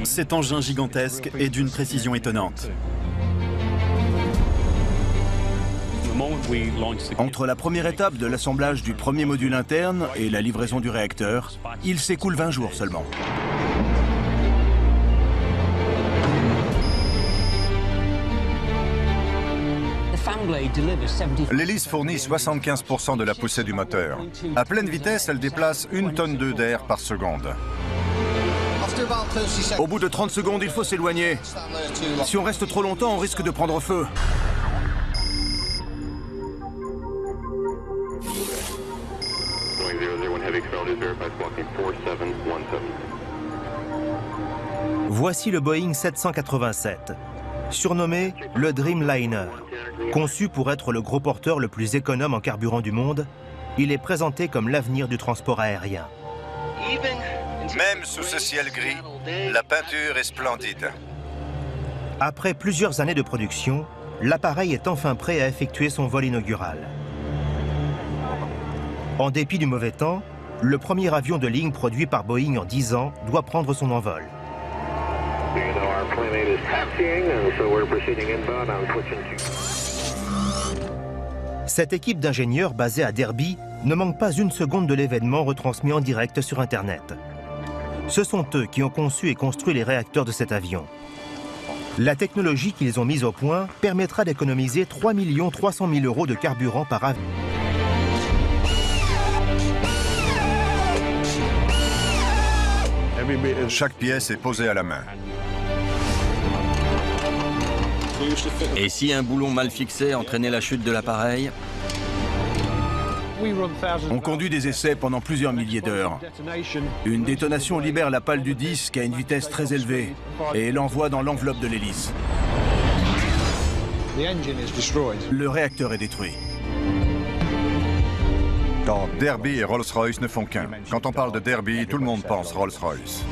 Cet engin gigantesque est d'une précision étonnante. Entre la première étape de l'assemblage du premier module interne et la livraison du réacteur, il s'écoule 20 jours seulement. L'hélice fournit 75% de la poussée du moteur. À pleine vitesse, elle déplace 1 tonne d'air par seconde. Au bout de 30 secondes, il faut s'éloigner. Si on reste trop longtemps, on risque de prendre feu. Voici le Boeing 787, surnommé le Dreamliner. Conçu pour être le gros porteur le plus économe en carburant du monde, il est présenté comme l'avenir du transport aérien. Même sous ce ciel gris, la peinture est splendide. Après plusieurs années de production, l'appareil est enfin prêt à effectuer son vol inaugural. En dépit du mauvais temps, le premier avion de ligne produit par Boeing en 10 ans doit prendre son envol. Cette équipe d'ingénieurs basée à Derby ne manque pas une seconde de l'événement retransmis en direct sur Internet. Ce sont eux qui ont conçu et construit les réacteurs de cet avion. La technologie qu'ils ont mise au point permettra d'économiser 3 300 000 € de carburant par avion. Chaque pièce est posée à la main. Et si un boulon mal fixé entraînait la chute de l'appareil? On conduit des essais pendant plusieurs milliers d'heures. Une détonation libère la pale du disque à une vitesse très élevée et l'envoie dans l'enveloppe de l'hélice. Le réacteur est détruit. Derby et Rolls-Royce ne font qu'un. Quand on parle de Derby, tout le monde pense Rolls-Royce.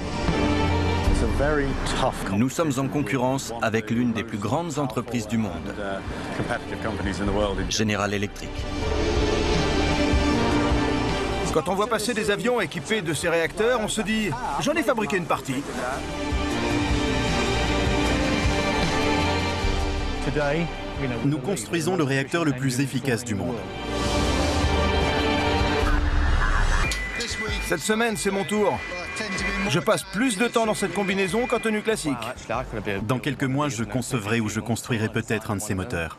Nous sommes en concurrence avec l'une des plus grandes entreprises du monde, General Electric. Quand on voit passer des avions équipés de ces réacteurs, on se dit « j'en ai fabriqué une partie ». Nous construisons le réacteur le plus efficace du monde. Cette semaine, c'est mon tour. Je passe plus de temps dans cette combinaison qu'en tenue classique. Dans quelques mois, je concevrai ou je construirai peut-être un de ces moteurs.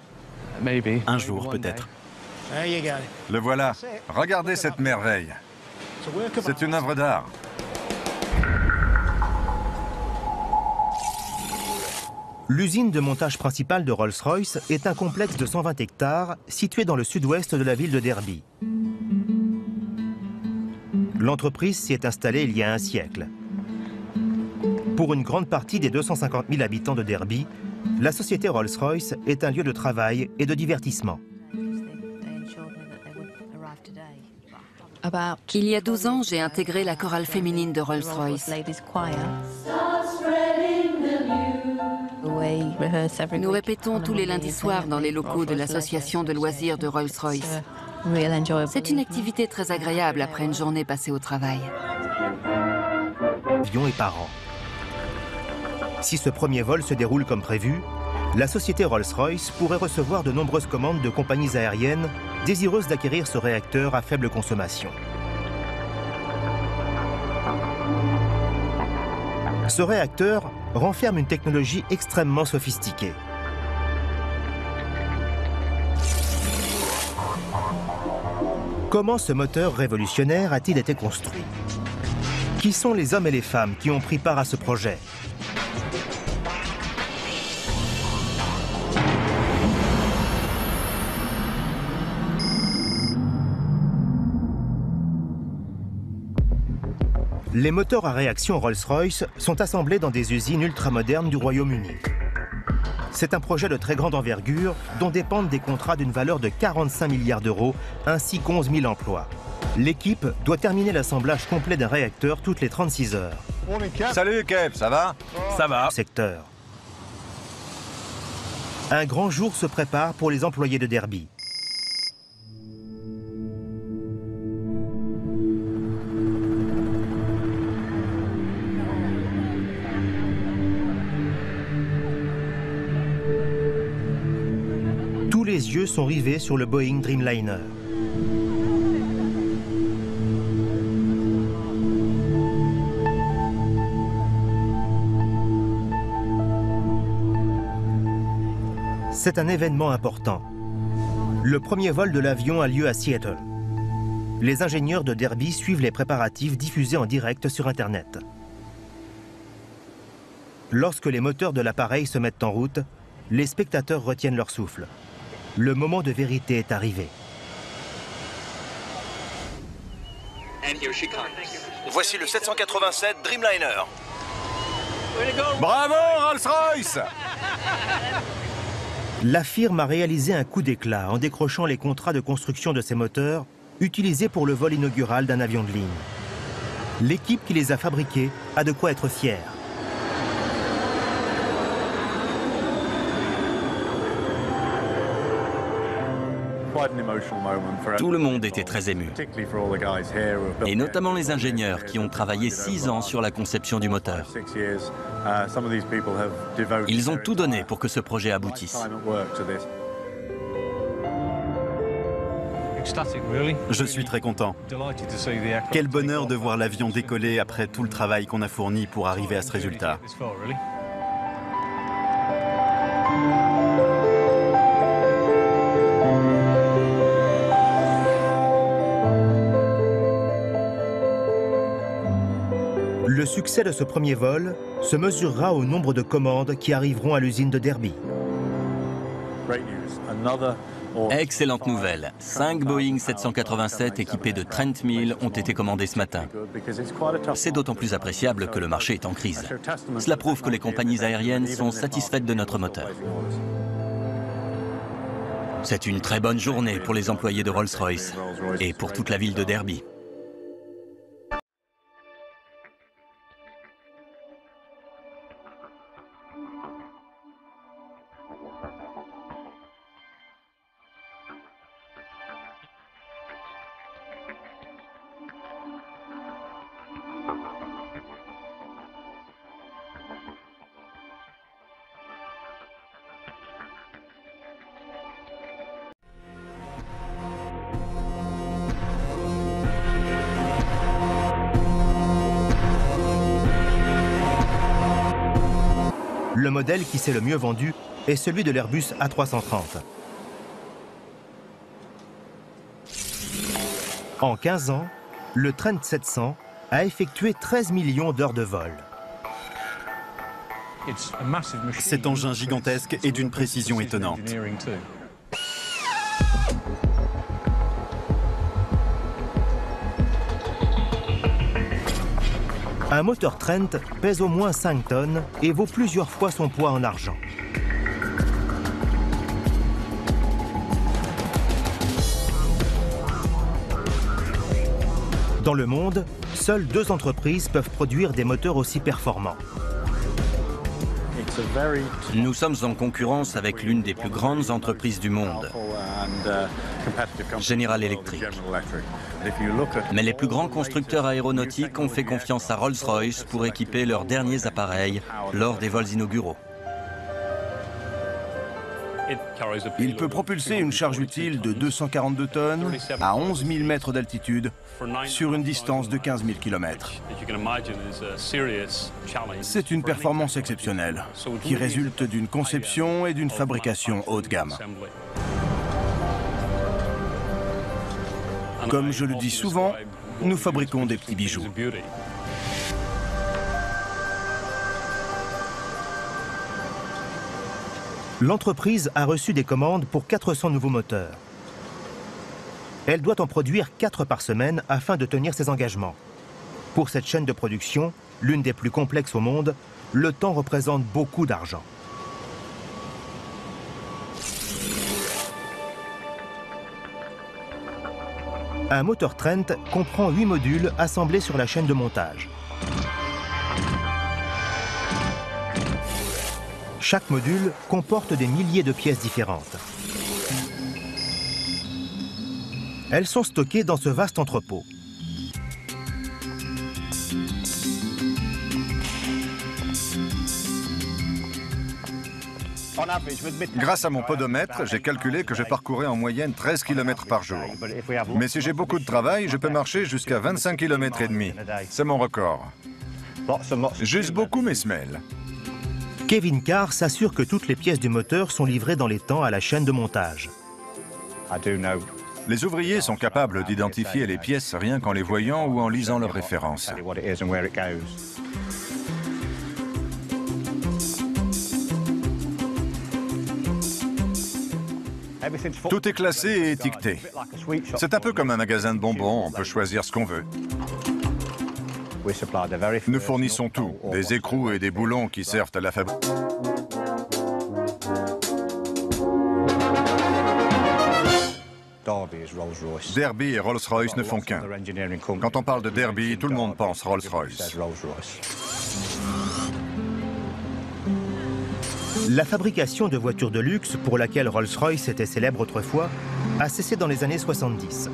Un jour, peut-être. Le voilà. Regardez cette merveille. C'est une œuvre d'art. L'usine de montage principale de Rolls-Royce est un complexe de 120 hectares situé dans le sud-ouest de la ville de Derby. L'entreprise s'y est installée il y a un siècle. Pour une grande partie des 250 000 habitants de Derby, la société Rolls-Royce est un lieu de travail et de divertissement. Il y a 12 ans, j'ai intégré la chorale féminine de Rolls-Royce. Nous répétons tous les lundis soirs dans les locaux de l'association de loisirs de Rolls-Royce. C'est une activité très agréable après une journée passée au travail. Avion et par an. Si ce premier vol se déroule comme prévu, la société Rolls-Royce pourrait recevoir de nombreuses commandes de compagnies aériennes désireuses d'acquérir ce réacteur à faible consommation. Ce réacteur renferme une technologie extrêmement sophistiquée. Comment ce moteur révolutionnaire a-t-il été construit? Qui sont les hommes et les femmes qui ont pris part à ce projet? Les moteurs à réaction Rolls-Royce sont assemblés dans des usines ultramodernes du Royaume-Uni. C'est un projet de très grande envergure dont dépendent des contrats d'une valeur de 45 milliards d'euros ainsi qu'11 000 emplois. L'équipe doit terminer l'assemblage complet d'un réacteur toutes les 36 heures. Salut Kev, ça va? Ça va. Secteur. Un grand jour se prépare pour les employés de Derby. Tous les yeux sont rivés sur le Boeing Dreamliner. C'est un événement important. Le premier vol de l'avion a lieu à Seattle. Les ingénieurs de Derby suivent les préparatifs diffusés en direct sur Internet. Lorsque les moteurs de l'appareil se mettent en route, les spectateurs retiennent leur souffle. Le moment de vérité est arrivé. Voici le 787 Dreamliner. Bravo Rolls-Royce! La firme a réalisé un coup d'éclat en décrochant les contrats de construction de ces moteurs utilisés pour le vol inaugural d'un avion de ligne. L'équipe qui les a fabriqués a de quoi être fière. Tout le monde était très ému, et notamment les ingénieurs qui ont travaillé 6 ans sur la conception du moteur. Ils ont tout donné pour que ce projet aboutisse. Je suis très content. Quel bonheur de voir l'avion décoller après tout le travail qu'on a fourni pour arriver à ce résultat. Le succès de ce premier vol se mesurera au nombre de commandes qui arriveront à l'usine de Derby. Excellente nouvelle. 5 Boeing 787 équipés de Trent 1000 ont été commandés ce matin. C'est d'autant plus appréciable que le marché est en crise. Cela prouve que les compagnies aériennes sont satisfaites de notre moteur. C'est une très bonne journée pour les employés de Rolls-Royce et pour toute la ville de Derby. Le modèle qui s'est le mieux vendu est celui de l'Airbus A330. En 15 ans, le Trent 700 a effectué 13 millions d'heures de vol. Cet engin gigantesque est d'une précision étonnante. Un moteur Trent pèse au moins 5 tonnes et vaut plusieurs fois son poids en argent. Dans le monde, seules 2 entreprises peuvent produire des moteurs aussi performants. Nous sommes en concurrence avec l'une des plus grandes entreprises du monde, General Electric. Mais les plus grands constructeurs aéronautiques ont fait confiance à Rolls-Royce pour équiper leurs derniers appareils lors des vols inauguraux. Il peut propulser une charge utile de 242 tonnes à 11 000 mètres d'altitude sur une distance de 15 000 km. C'est une performance exceptionnelle qui résulte d'une conception et d'une fabrication haut de gamme. Comme je le dis souvent, nous fabriquons des petits bijoux. L'entreprise a reçu des commandes pour 400 nouveaux moteurs. Elle doit en produire 4 par semaine afin de tenir ses engagements. Pour cette chaîne de production, l'une des plus complexes au monde, le temps représente beaucoup d'argent. Un moteur Trent comprend 8 modules assemblés sur la chaîne de montage. Chaque module comporte des milliers de pièces différentes. Elles sont stockées dans ce vaste entrepôt. Grâce à mon podomètre, j'ai calculé que je parcourais en moyenne 13 km par jour. Mais si j'ai beaucoup de travail, je peux marcher jusqu'à 25 km et demi. C'est mon record. J'use beaucoup mes semelles. Kevin Carr s'assure que toutes les pièces du moteur sont livrées dans les temps à la chaîne de montage. Les ouvriers sont capables d'identifier les pièces rien qu'en les voyant ou en lisant leurs références. Tout est classé et étiqueté. C'est un peu comme un magasin de bonbons, on peut choisir ce qu'on veut. Nous fournissons tout, des écrous et des boulons qui servent à la fabrication. Derby et Rolls-Royce ne font qu'un. Quand on parle de Derby, tout le monde pense Rolls-Royce. La fabrication de voitures de luxe, pour laquelle Rolls-Royce était célèbre autrefois, a cessé dans les années 70.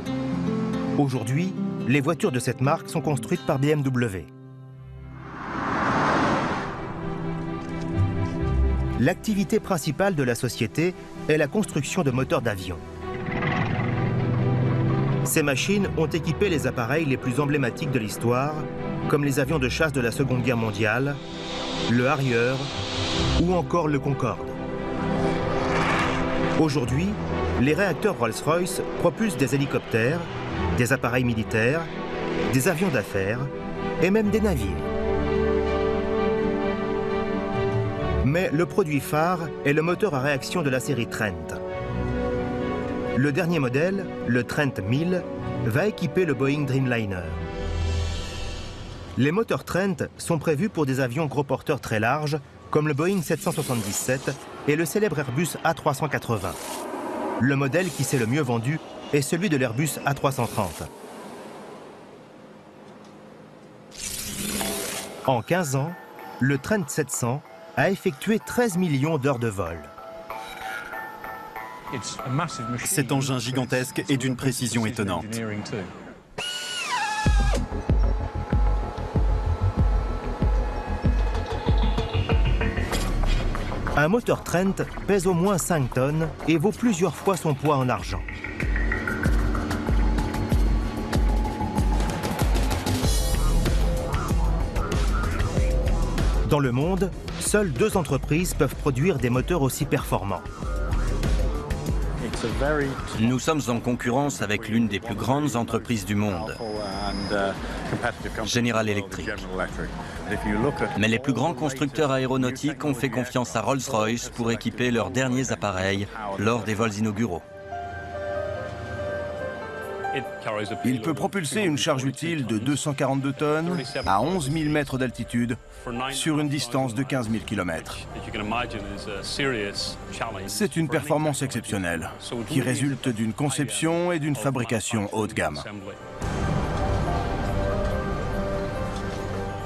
Aujourd'hui, les voitures de cette marque sont construites par BMW. L'activité principale de la société est la construction de moteurs d'avion. Ces machines ont équipé les appareils les plus emblématiques de l'histoire, comme les avions de chasse de la Seconde Guerre mondiale, le Harrier ou encore le Concorde. Aujourd'hui, les réacteurs Rolls-Royce propulsent des hélicoptères, des appareils militaires, des avions d'affaires et même des navires. Mais le produit phare est le moteur à réaction de la série Trent. Le dernier modèle, le Trent 1000, va équiper le Boeing Dreamliner. Les moteurs Trent sont prévus pour des avions gros porteurs très larges, comme le Boeing 777 et le célèbre Airbus A380. Le modèle qui s'est le mieux vendu est celui de l'Airbus A330. En 15 ans, le Trent 700 a effectué 13 millions d'heures de vol. Cet engin gigantesque est d'une précision étonnante. Un moteur Trent pèse au moins 5 tonnes et vaut plusieurs fois son poids en argent. Dans le monde, Seules 2 entreprises peuvent produire des moteurs aussi performants. Nous sommes en concurrence avec l'une des plus grandes entreprises du monde, General Electric. Mais les plus grands constructeurs aéronautiques ont fait confiance à Rolls-Royce pour équiper leurs derniers appareils lors des vols inauguraux. Il peut propulser une charge utile de 242 tonnes à 11 000 mètres d'altitude sur une distance de 15 000 km. C'est une performance exceptionnelle qui résulte d'une conception et d'une fabrication haut de gamme.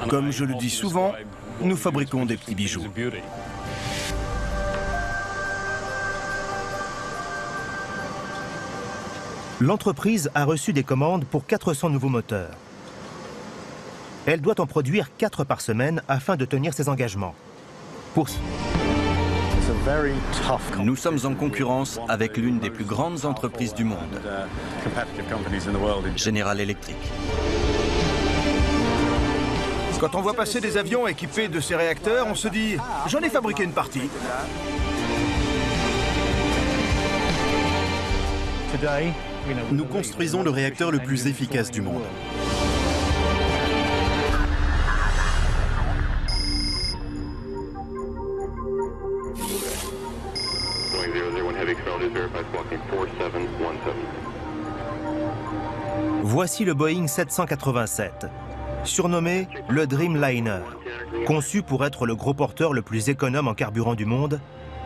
Comme je le dis souvent, nous fabriquons des petits bijoux. L'entreprise a reçu des commandes pour 400 nouveaux moteurs. Elle doit en produire 4 par semaine afin de tenir ses engagements. Nous sommes en concurrence avec l'une des plus grandes entreprises du monde, General Electric. Quand on voit passer des avions équipés de ces réacteurs, on se dit « j'en ai fabriqué une partie ». Nous construisons le réacteur le plus efficace du monde. Voici le Boeing 787, surnommé le Dreamliner. Conçu pour être le gros porteur le plus économe en carburant du monde,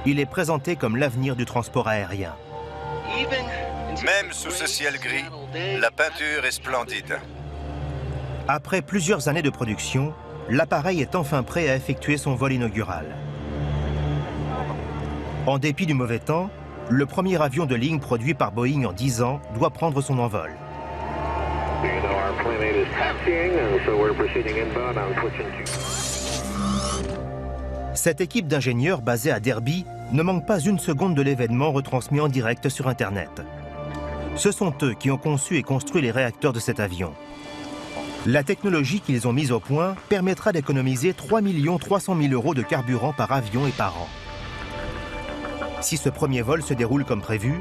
il est présenté comme l'avenir du transport aérien. Même sous ce ciel gris, la peinture est splendide. Après plusieurs années de production, l'appareil est enfin prêt à effectuer son vol inaugural. En dépit du mauvais temps, le premier avion de ligne produit par Boeing en 10 ans doit prendre son envol. Cette équipe d'ingénieurs basée à Derby ne manque pas une seconde de l'événement retransmis en direct sur Internet. Ce sont eux qui ont conçu et construit les réacteurs de cet avion. La technologie qu'ils ont mise au point permettra d'économiser 3 300 000 € de carburant par avion et par an. Si ce premier vol se déroule comme prévu,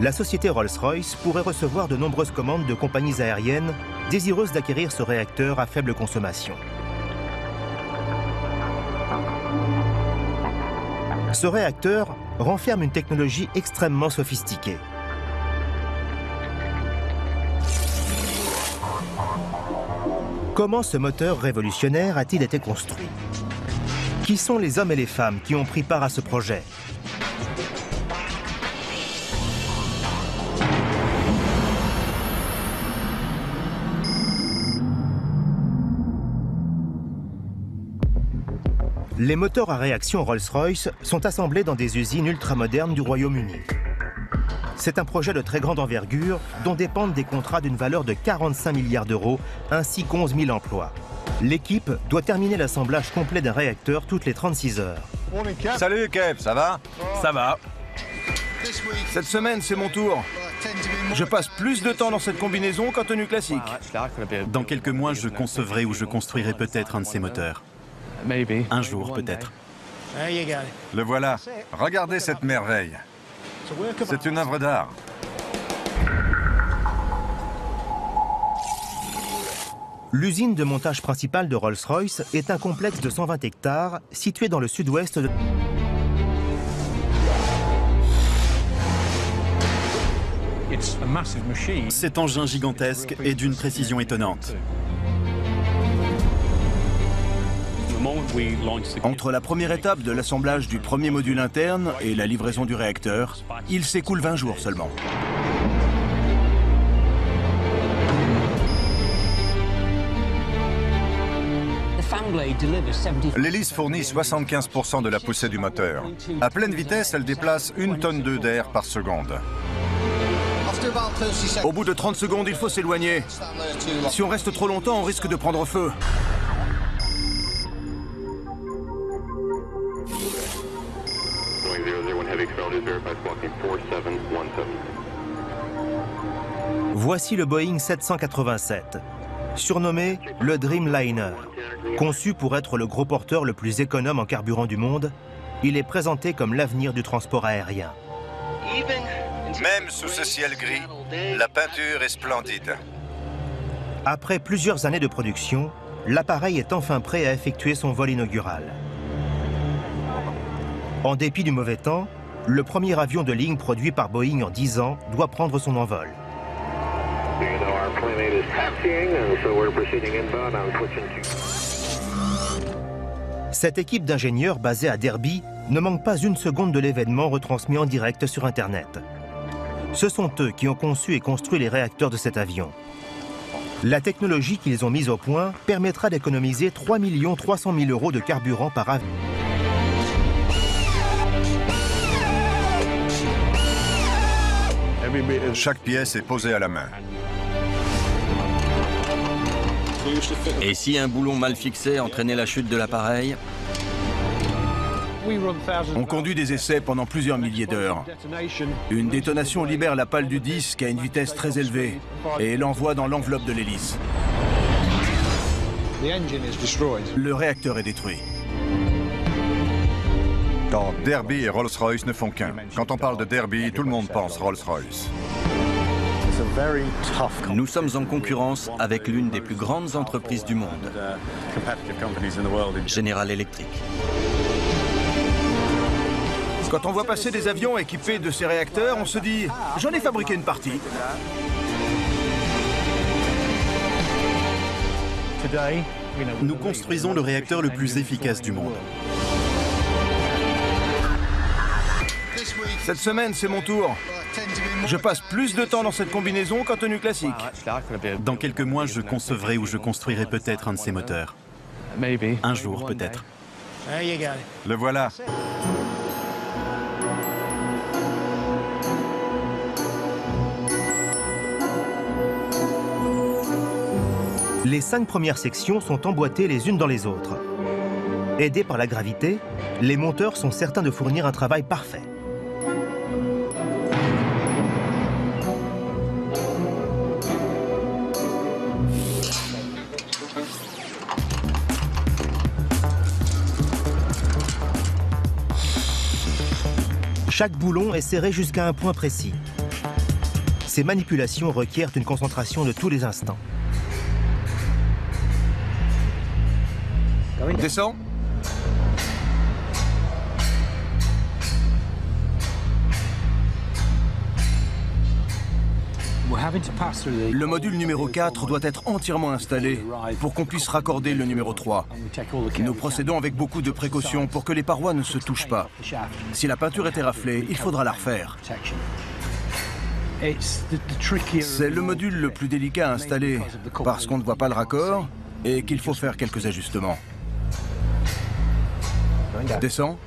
la société Rolls-Royce pourrait recevoir de nombreuses commandes de compagnies aériennes désireuses d'acquérir ce réacteur à faible consommation. Ce réacteur renferme une technologie extrêmement sophistiquée. Comment ce moteur révolutionnaire a-t-il été construit? Qui sont les hommes et les femmes qui ont pris part à ce projet? Les moteurs à réaction Rolls-Royce sont assemblés dans des usines ultramodernes du Royaume-Uni. C'est un projet de très grande envergure dont dépendent des contrats d'une valeur de 45 milliards d'euros ainsi qu'11 000 emplois. L'équipe doit terminer l'assemblage complet d'un réacteur toutes les 36 heures. Salut Kev, ça va? Ça va. Cette semaine, c'est mon tour. Je passe plus de temps dans cette combinaison qu'en tenue classique. Dans quelques mois, je concevrai ou je construirai peut-être un de ces moteurs. Un jour, peut-être. Le voilà. Regardez cette merveille. C'est une œuvre d'art. L'usine de montage principale de Rolls-Royce est un complexe de 120 hectares situé dans le sud-ouest de... Cet engin gigantesque est d'une précision étonnante. Entre la première étape de l'assemblage du premier module interne et la livraison du réacteur, il s'écoule 20 jours seulement. L'hélice fournit 75% de la poussée du moteur. À pleine vitesse, elle déplace 1 tonne d'air par seconde. Au bout de 30 secondes, il faut s'éloigner. Si on reste trop longtemps, on risque de prendre feu. Voici le Boeing 787, surnommé le Dreamliner. Conçu pour être le gros porteur le plus économe en carburant du monde, il est présenté comme l'avenir du transport aérien. Même sous ce ciel gris, la peinture est splendide. Après plusieurs années de production, l'appareil est enfin prêt à effectuer son vol inaugural. En dépit du mauvais temps, le premier avion de ligne produit par Boeing en 10 ans doit prendre son envol. Cette équipe d'ingénieurs basée à Derby ne manque pas une seconde de l'événement retransmis en direct sur Internet. Ce sont eux qui ont conçu et construit les réacteurs de cet avion. La technologie qu'ils ont mise au point permettra d'économiser 3 300 000 € de carburant par avion. Chaque pièce est posée à la main. Et si un boulon mal fixé entraînait la chute de l'appareil? On conduit des essais pendant plusieurs milliers d'heures. Une détonation libère la pale du disque à une vitesse très élevée et l'envoie dans l'enveloppe de l'hélice. Le réacteur est détruit. Derby et Rolls-Royce ne font qu'un. Quand on parle de Derby, tout le monde pense Rolls-Royce. Nous sommes en concurrence avec l'une des plus grandes entreprises du monde, General Electric. Quand on voit passer des avions équipés de ces réacteurs, on se dit « j'en ai fabriqué une partie ». Nous construisons le réacteur le plus efficace du monde. Cette semaine, c'est mon tour. Je passe plus de temps dans cette combinaison qu'en tenue classique. Dans quelques mois, je concevrai ou je construirai peut-être un de ces moteurs. Un jour, peut-être. Le voilà. Les 5 premières sections sont emboîtées les unes dans les autres. Aidés par la gravité, les monteurs sont certains de fournir un travail parfait. Chaque boulon est serré jusqu'à un point précis. Ces manipulations requièrent une concentration de tous les instants. Descends. Le module numéro 4 doit être entièrement installé pour qu'on puisse raccorder le numéro 3. Nous procédons avec beaucoup de précautions pour que les parois ne se touchent pas. Si la peinture est éraflée, il faudra la refaire. C'est le module le plus délicat à installer parce qu'on ne voit pas le raccord et qu'il faut faire quelques ajustements. Descends.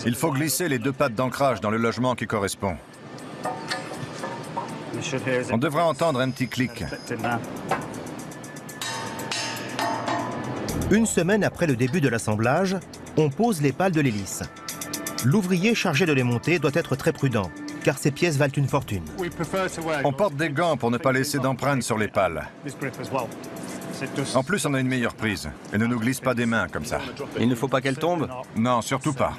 Il faut glisser les 2 pattes d'ancrage dans le logement qui correspond. On devrait entendre un petit clic. Une semaine après le début de l'assemblage, on pose les pales de l'hélice. L'ouvrier chargé de les monter doit être très prudent, car ces pièces valent une fortune. On porte des gants pour ne pas laisser d'empreintes sur les pales. En plus, on a une meilleure prise. Et ne nous glisse pas des mains comme ça. Il ne faut pas qu'elle tombe? Non, surtout pas.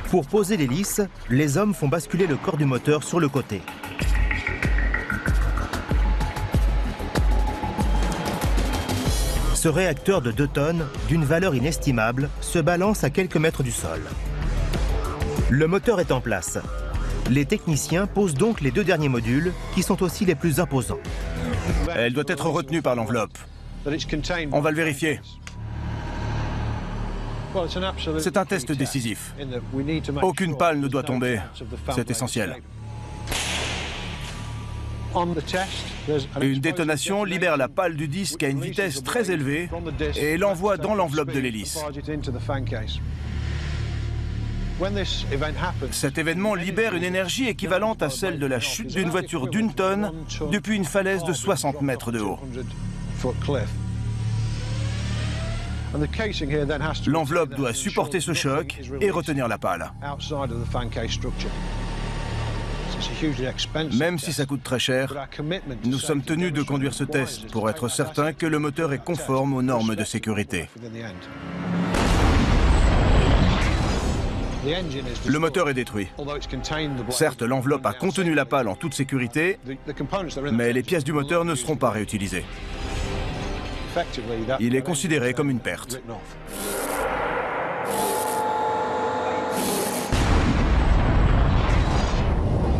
Pour poser l'hélice, les hommes font basculer le corps du moteur sur le côté. Ce réacteur de 2 tonnes, d'une valeur inestimable, se balance à quelques mètres du sol. Le moteur est en place. Les techniciens posent donc les 2 derniers modules, qui sont aussi les plus imposants. Elle doit être retenue par l'enveloppe. On va le vérifier. C'est un test décisif. Aucune pale ne doit tomber. C'est essentiel. Une détonation libère la pale du disque à une vitesse très élevée et l'envoie dans l'enveloppe de l'hélice. Cet événement libère une énergie équivalente à celle de la chute d'une voiture d'1 tonne depuis une falaise de 60 mètres de haut. L'enveloppe doit supporter ce choc et retenir la pale. Même si ça coûte très cher, nous sommes tenus de conduire ce test pour être certains que le moteur est conforme aux normes de sécurité. Le moteur est détruit. Certes, l'enveloppe a contenu la pale en toute sécurité, mais les pièces du moteur ne seront pas réutilisées. Il est considéré comme une perte.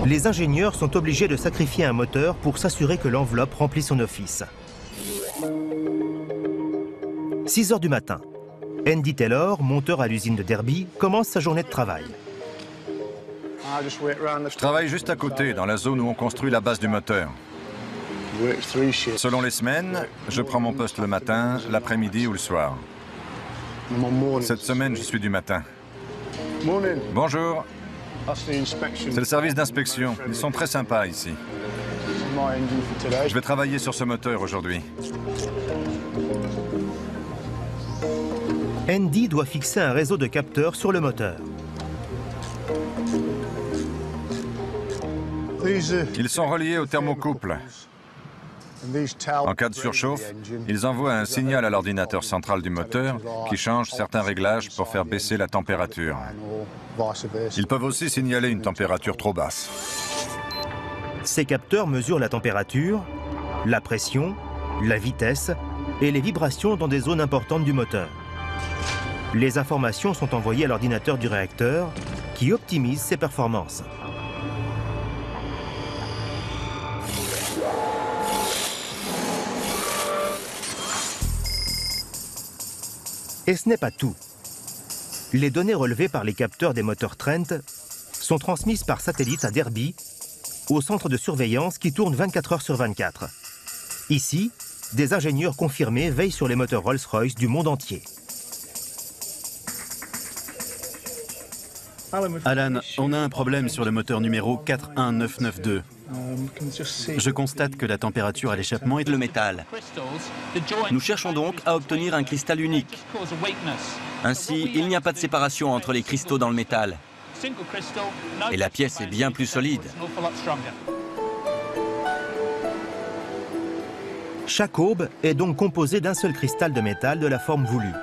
Les ingénieurs sont obligés de sacrifier un moteur pour s'assurer que l'enveloppe remplit son office. 6 heures du matin. Andy Taylor, monteur à l'usine de Derby, commence sa journée de travail. Je travaille juste à côté, dans la zone où on construit la base du moteur. Selon les semaines, je prends mon poste le matin, l'après-midi ou le soir. Cette semaine, je suis du matin. Bonjour. C'est le service d'inspection. Ils sont très sympas ici. Je vais travailler sur ce moteur aujourd'hui. Andy doit fixer un réseau de capteurs sur le moteur. Ils sont reliés au thermocouple. En cas de surchauffe, ils envoient un signal à l'ordinateur central du moteur qui change certains réglages pour faire baisser la température. Ils peuvent aussi signaler une température trop basse. Ces capteurs mesurent la température, la pression, la vitesse et les vibrations dans des zones importantes du moteur. Les informations sont envoyées à l'ordinateur du réacteur qui optimise ses performances. Et ce n'est pas tout. Les données relevées par les capteurs des moteurs Trent sont transmises par satellite à Derby, au centre de surveillance qui tourne 24 heures sur 24. Ici, des ingénieurs confirmés veillent sur les moteurs Rolls-Royce du monde entier. Alan, on a un problème sur le moteur numéro 41992. Je constate que la température à l'échappement est le métal. Nous cherchons donc à obtenir un cristal unique. Ainsi, il n'y a pas de séparation entre les cristaux dans le métal. Et la pièce est bien plus solide. Chaque aube est donc composée d'un seul cristal de métal de la forme voulue.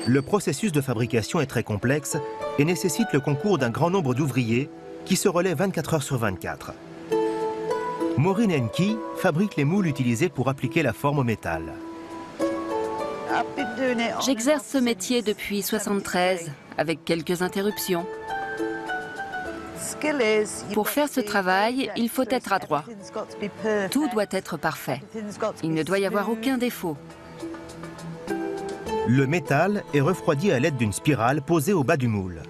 Le processus de fabrication est très complexe et nécessite le concours d'un grand nombre d'ouvriers qui se relaient 24 heures sur 24. Maureen Henke fabrique les moules utilisés pour appliquer la forme au métal. J'exerce ce métier depuis 1973, avec quelques interruptions. Pour faire ce travail, il faut être adroit. Tout doit être parfait. Il ne doit y avoir aucun défaut. Le métal est refroidi à l'aide d'une spirale posée au bas du moule.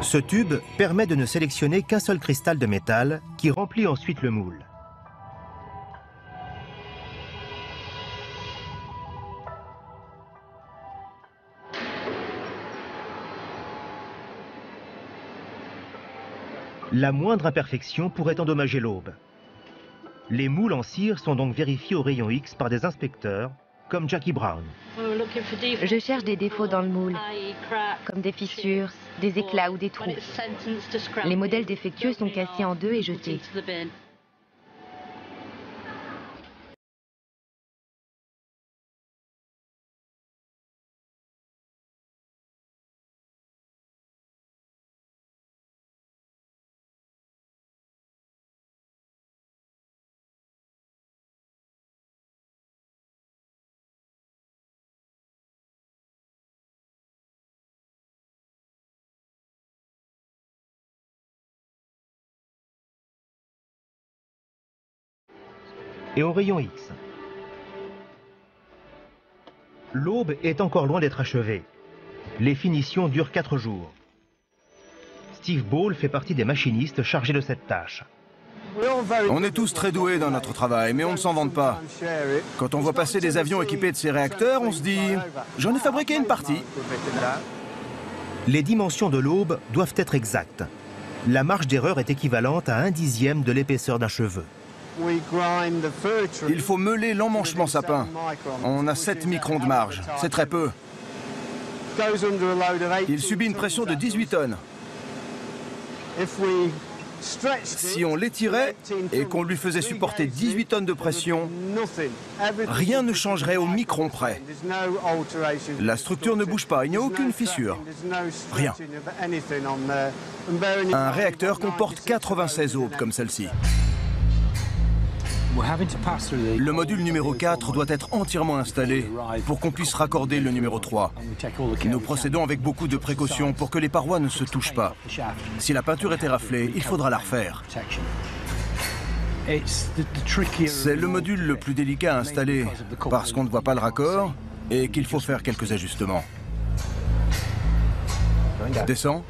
Ce tube permet de ne sélectionner qu'un seul cristal de métal qui remplit ensuite le moule. La moindre imperfection pourrait endommager l'aube. Les moules en cire sont donc vérifiés au rayon X par des inspecteurs, comme Jackie Brown. Je cherche des défauts dans le moule, comme des fissures, des éclats ou des trous. Les modèles défectueux sont cassés en deux et jetés. et au rayon X. L'aube est encore loin d'être achevée. Les finitions durent 4 jours. Steve Ball fait partie des machinistes chargés de cette tâche. On est tous très doués dans notre travail, mais on ne s'en vante pas. Quand on voit passer des avions équipés de ces réacteurs, on se dit « j'en ai fabriqué une partie ». Les dimensions de l'aube doivent être exactes. La marge d'erreur est équivalente à 1/10 de l'épaisseur d'un cheveu. Il faut meuler l'emmanchement sapin. On a 7 microns de marge, c'est très peu. Il subit une pression de 18 tonnes. Si on l'étirait et qu'on lui faisait supporter 18 tonnes de pression, rien ne changerait au micron près. La structure ne bouge pas, il n'y a aucune fissure. Rien. Un réacteur comporte 96 aubes comme celle-ci. Le module numéro 4 doit être entièrement installé pour qu'on puisse raccorder le numéro 3. Nous procédons avec beaucoup de précautions pour que les parois ne se touchent pas. Si la peinture était raflée, il faudra la refaire. C'est le module le plus délicat à installer parce qu'on ne voit pas le raccord et qu'il faut faire quelques ajustements. Descends.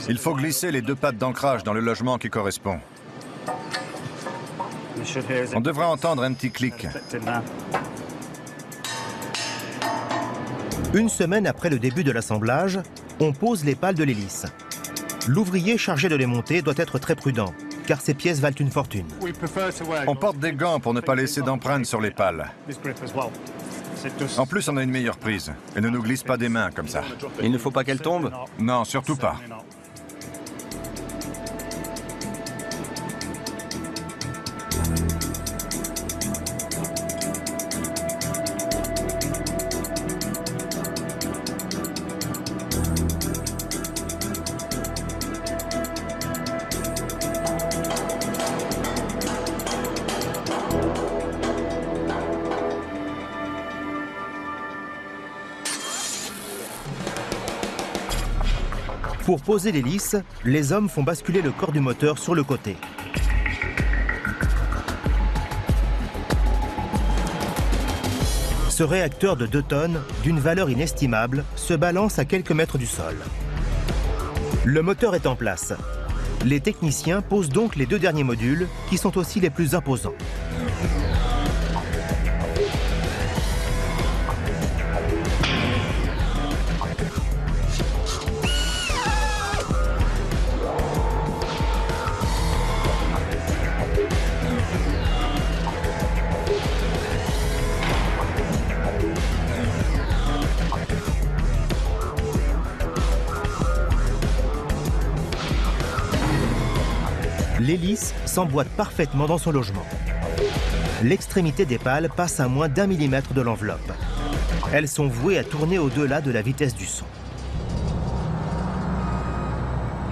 Il faut glisser les 2 pattes d'ancrage dans le logement qui correspond. On devra entendre un petit clic. Une semaine après le début de l'assemblage, on pose les pales de l'hélice. L'ouvrier chargé de les monter doit être très prudent, car ces pièces valent une fortune. On porte des gants pour ne pas laisser d'empreintes sur les pales. En plus, on a une meilleure prise. Elle ne nous glisse pas des mains comme ça. Il ne faut pas qu'elle tombe? Non, surtout pas. Pour poser l'hélice, les hommes font basculer le corps du moteur sur le côté. Ce réacteur de 2 tonnes, d'une valeur inestimable, se balance à quelques mètres du sol. Le moteur est en place. Les techniciens posent donc les 2 derniers modules, qui sont aussi les plus imposants. L'hélice s'emboîte parfaitement dans son logement. L'extrémité des pales passe à moins d'1 millimètre de l'enveloppe. Elles sont vouées à tourner au-delà de la vitesse du son.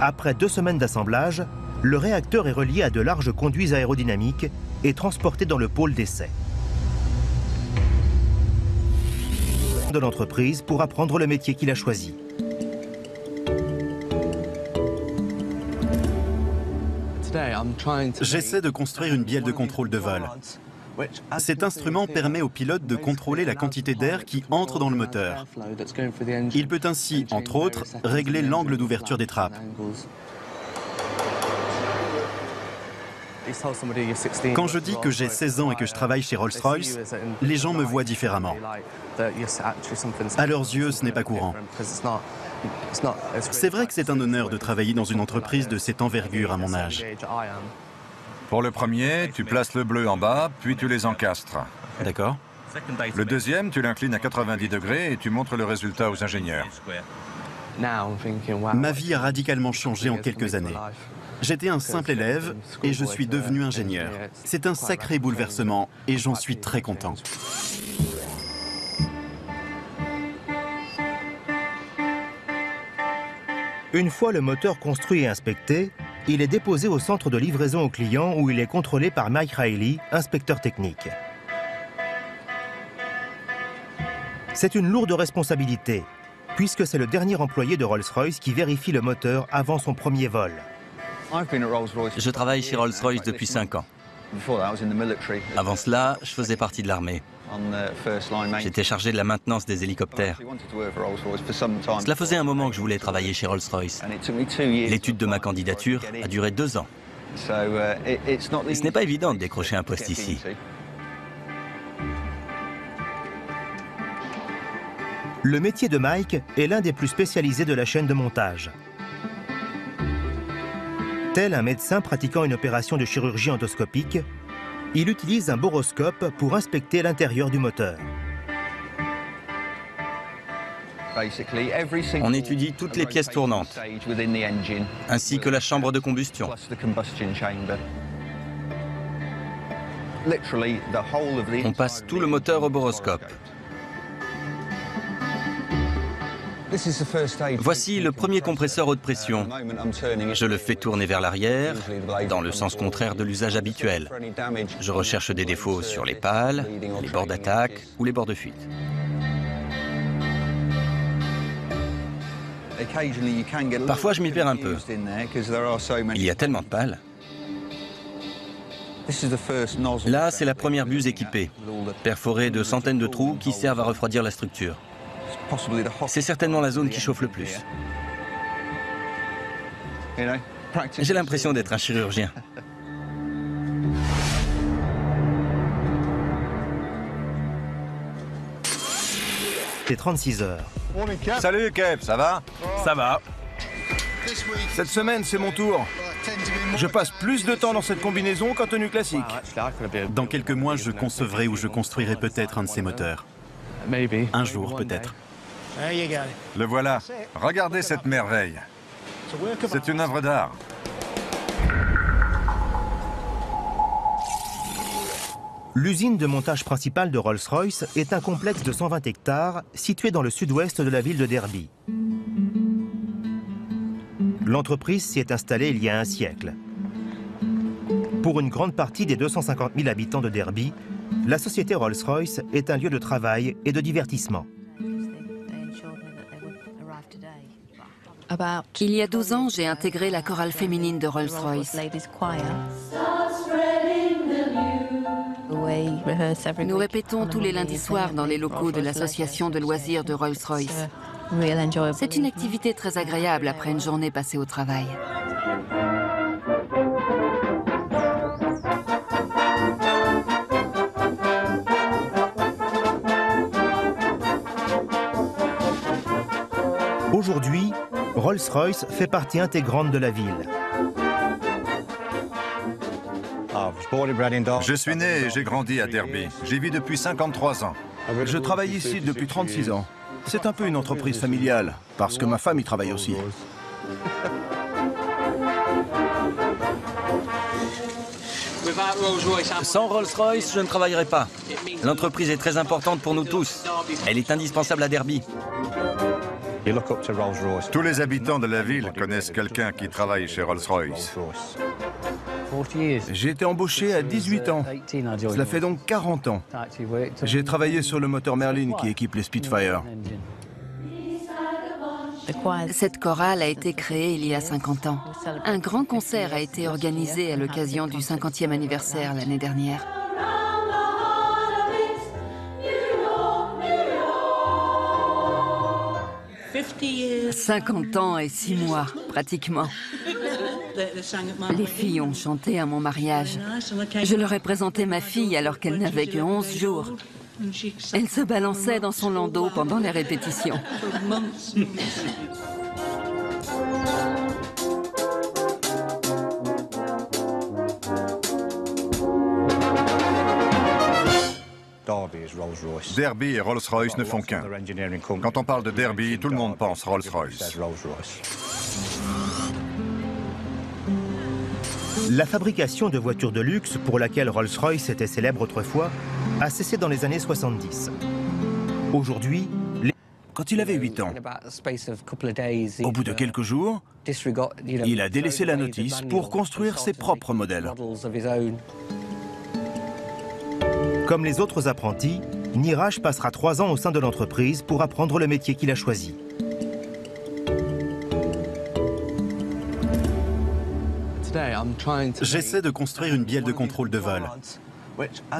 Après 2 semaines d'assemblage, le réacteur est relié à de larges conduits aérodynamiques et transporté dans le pôle d'essai de l'entreprise pour apprendre le métier qu'il a choisi. J'essaie de construire une bielle de contrôle de vol. Cet instrument permet au pilote de contrôler la quantité d'air qui entre dans le moteur. Il peut ainsi, entre autres, régler l'angle d'ouverture des trappes. Quand je dis que j'ai 16 ans et que je travaille chez Rolls-Royce, les gens me voient différemment. À leurs yeux, ce n'est pas courant. C'est vrai que c'est un honneur de travailler dans une entreprise de cette envergure à mon âge. Pour le premier, tu places le bleu en bas, puis tu les encastres. D'accord. Le deuxième, tu l'inclines à 90 degrés et tu montres le résultat aux ingénieurs. Ma vie a radicalement changé en quelques années. J'étais un simple élève et je suis devenu ingénieur. C'est un sacré bouleversement et j'en suis très content. Une fois le moteur construit et inspecté, il est déposé au centre de livraison au client où il est contrôlé par Mike Riley, inspecteur technique. C'est une lourde responsabilité, puisque c'est le dernier employé de Rolls-Royce qui vérifie le moteur avant son premier vol. Je travaille chez Rolls-Royce depuis 5 ans. Avant cela, je faisais partie de l'armée. J'étais chargé de la maintenance des hélicoptères. Cela faisait un moment que je voulais travailler chez Rolls-Royce. L'étude de ma candidature a duré 2 ans. Et ce n'est pas évident de décrocher un poste ici. Le métier de Mike est l'un des plus spécialisés de la chaîne de montage. Tel un médecin pratiquant une opération de chirurgie endoscopique, il utilise un boroscope pour inspecter l'intérieur du moteur. On étudie toutes les pièces tournantes, ainsi que la chambre de combustion. On passe tout le moteur au boroscope. Voici le premier compresseur haute pression. Je le fais tourner vers l'arrière, dans le sens contraire de l'usage habituel. Je recherche des défauts sur les pales, les bords d'attaque ou les bords de fuite. Parfois, je m'y perds un peu. Il y a tellement de pales. Là, c'est la première buse équipée, perforée de centaines de trous qui servent à refroidir la structure. C'est certainement la zone qui chauffe le plus. J'ai l'impression d'être un chirurgien. C'est 36 heures. Salut Kev, ça va? Ça va. Cette semaine, c'est mon tour. Je passe plus de temps dans cette combinaison qu'en tenue classique. Dans quelques mois, je concevrai ou je construirai peut-être un de ces moteurs. Un jour, peut-être. Le voilà. Regardez cette merveille. C'est une œuvre d'art. L'usine de montage principale de Rolls-Royce est un complexe de 120 hectares situé dans le sud-ouest de la ville de Derby. L'entreprise s'y est installée il y a un siècle. Pour une grande partie des 250 000 habitants de Derby, la société Rolls-Royce est un lieu de travail et de divertissement. Il y a 12 ans, j'ai intégré la chorale féminine de Rolls-Royce. Nous répétons tous les lundis soirs dans les locaux de l'association de loisirs de Rolls-Royce. C'est une activité très agréable après une journée passée au travail. Aujourd'hui, Rolls-Royce fait partie intégrante de la ville. Je suis né et j'ai grandi à Derby. J'y vis depuis 53 ans. Je travaille ici depuis 36 ans. C'est un peu une entreprise familiale, parce que ma femme y travaille aussi. Sans Rolls-Royce, je ne travaillerai pas. L'entreprise est très importante pour nous tous. Elle est indispensable à Derby. Tous les habitants de la ville connaissent quelqu'un qui travaille chez Rolls-Royce. J'ai été embauché à 18 ans. Cela fait donc 40 ans. J'ai travaillé sur le moteur Merlin qui équipe les Spitfire. Cette chorale a été créée il y a 50 ans. Un grand concert a été organisé à l'occasion du 50e anniversaire l'année dernière. 50 ans et 6 mois, pratiquement. Les filles ont chanté à mon mariage. Je leur ai présenté ma fille alors qu'elle n'avait que 11 jours. Elle se balançait dans son landau pendant les répétitions. Derby et Rolls-Royce ne font qu'un. Quand on parle de Derby, tout le monde pense Rolls-Royce. La fabrication de voitures de luxe, pour laquelle Rolls-Royce était célèbre autrefois, a cessé dans les années 70. Aujourd'hui, quand il avait 8 ans. Au bout de quelques jours, il a délaissé la notice pour construire ses propres modèles. Comme les autres apprentis, Niraj passera 3 ans au sein de l'entreprise pour apprendre le métier qu'il a choisi. J'essaie de construire une bielle de contrôle de vol.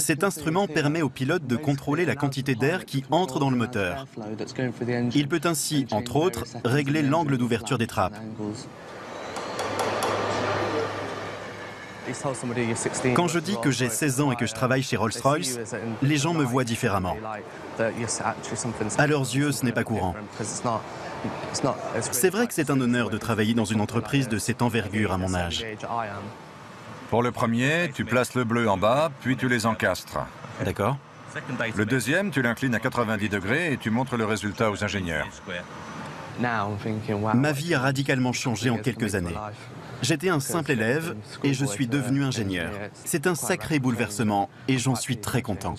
Cet instrument permet au pilote de contrôler la quantité d'air qui entre dans le moteur. Il peut ainsi, entre autres, régler l'angle d'ouverture des trappes. Quand je dis que j'ai 16 ans et que je travaille chez Rolls-Royce, les gens me voient différemment. À leurs yeux, ce n'est pas courant. C'est vrai que c'est un honneur de travailler dans une entreprise de cette envergure à mon âge. Pour le premier, tu places le bleu en bas, puis tu les encastres. D'accord. Le deuxième, tu l'inclines à 90 degrés et tu montres le résultat aux ingénieurs. Ma vie a radicalement changé en quelques années. J'étais un simple élève et je suis devenu ingénieur. C'est un sacré bouleversement et j'en suis très content.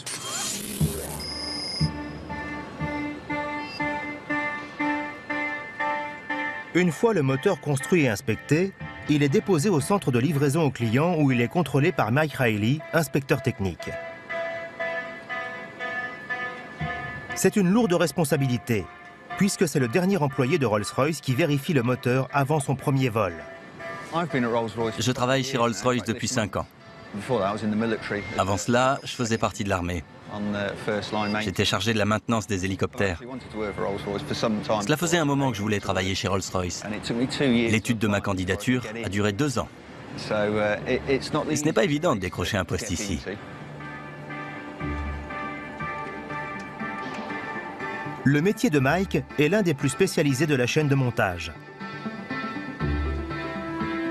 Une fois le moteur construit et inspecté, il est déposé au centre de livraison au client où il est contrôlé par Mike Riley, inspecteur technique. C'est une lourde responsabilité, puisque c'est le dernier employé de Rolls-Royce qui vérifie le moteur avant son premier vol. Je travaille chez Rolls-Royce depuis 5 ans. Avant cela, je faisais partie de l'armée. J'étais chargé de la maintenance des hélicoptères. Cela faisait un moment que je voulais travailler chez Rolls-Royce. L'étude de ma candidature a duré 2 ans. Et ce n'est pas évident de décrocher un poste ici. Le métier de Mike est l'un des plus spécialisés de la chaîne de montage.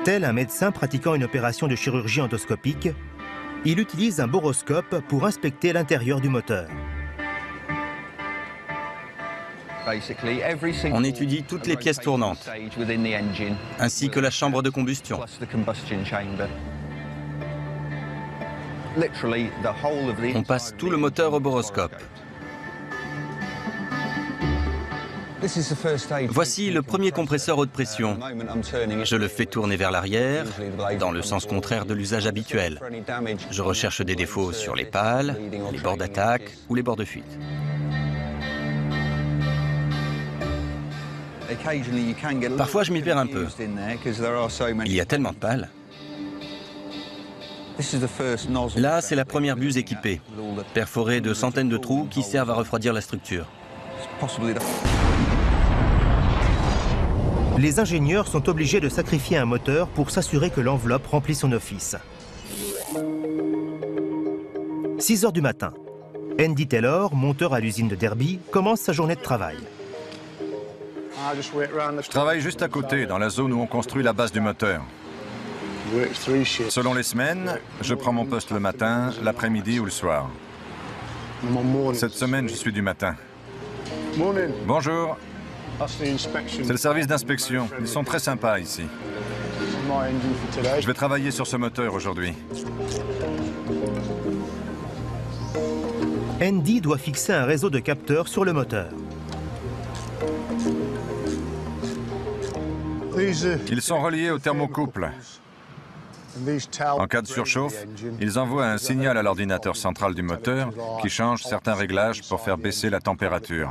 Tel un médecin pratiquant une opération de chirurgie endoscopique, il utilise un boroscope pour inspecter l'intérieur du moteur. On étudie toutes les pièces tournantes, ainsi que la chambre de combustion. On passe tout le moteur au boroscope. Voici le premier compresseur haute pression. Je le fais tourner vers l'arrière, dans le sens contraire de l'usage habituel. Je recherche des défauts sur les pales, les bords d'attaque ou les bords de fuite. Parfois, je m'y perds un peu. Il y a tellement de pales. Là, c'est la première buse équipée, perforée de centaines de trous qui servent à refroidir la structure. Les ingénieurs sont obligés de sacrifier un moteur pour s'assurer que l'enveloppe remplit son office. 6 heures du matin. Andy Taylor, monteur à l'usine de Derby, commence sa journée de travail. Je travaille juste à côté, dans la zone où on construit la base du moteur. Selon les semaines, je prends mon poste le matin, l'après-midi ou le soir. Cette semaine, je suis du matin. Bonjour. C'est le service d'inspection. Ils sont très sympas ici. Je vais travailler sur ce moteur aujourd'hui. Andy doit fixer un réseau de capteurs sur le moteur. Ils sont reliés au thermocouple. En cas de surchauffe, ils envoient un signal à l'ordinateur central du moteur qui change certains réglages pour faire baisser la température.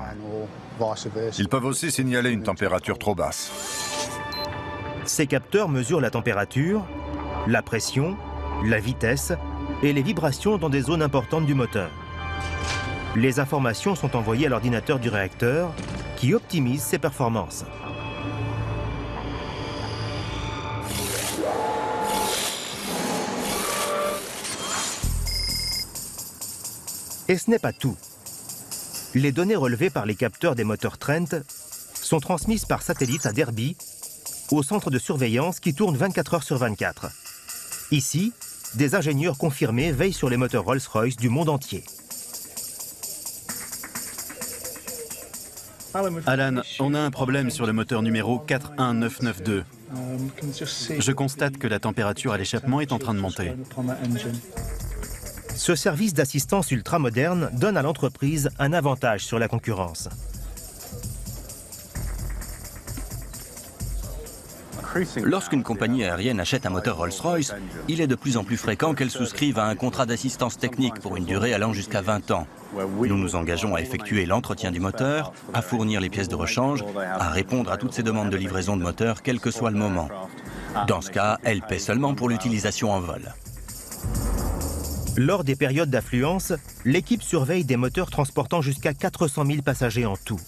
Ils peuvent aussi signaler une température trop basse. Ces capteurs mesurent la température, la pression, la vitesse et les vibrations dans des zones importantes du moteur. Les informations sont envoyées à l'ordinateur du réacteur qui optimise ses performances. Et ce n'est pas tout. Les données relevées par les capteurs des moteurs Trent sont transmises par satellite à Derby, au centre de surveillance qui tourne 24 heures sur 24. Ici, des ingénieurs confirmés veillent sur les moteurs Rolls-Royce du monde entier. Alan, on a un problème sur le moteur numéro 41992. Je constate que la température à l'échappement est en train de monter. Ce service d'assistance ultramoderne donne à l'entreprise un avantage sur la concurrence. Lorsqu'une compagnie aérienne achète un moteur Rolls-Royce, il est de plus en plus fréquent qu'elle souscrive à un contrat d'assistance technique pour une durée allant jusqu'à 20 ans. Nous nous engageons à effectuer l'entretien du moteur, à fournir les pièces de rechange, à répondre à toutes ces demandes de livraison de moteur, quel que soit le moment. Dans ce cas, elle paie seulement pour l'utilisation en vol. Lors des périodes d'affluence, l'équipe surveille des moteurs transportant jusqu'à 400 000 passagers en tout.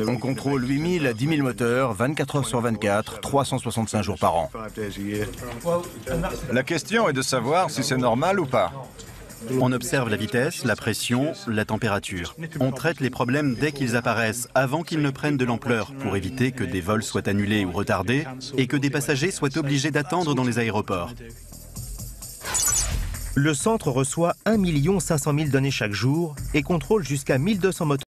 On contrôle 8 000 à 10 000 moteurs, 24 heures sur 24, 365 jours par an. La question est de savoir si c'est normal ou pas. On observe la vitesse, la pression, la température. On traite les problèmes dès qu'ils apparaissent, avant qu'ils ne prennent de l'ampleur, pour éviter que des vols soient annulés ou retardés et que des passagers soient obligés d'attendre dans les aéroports. Le centre reçoit 1 500 000 données chaque jour et contrôle jusqu'à 1200 moteurs.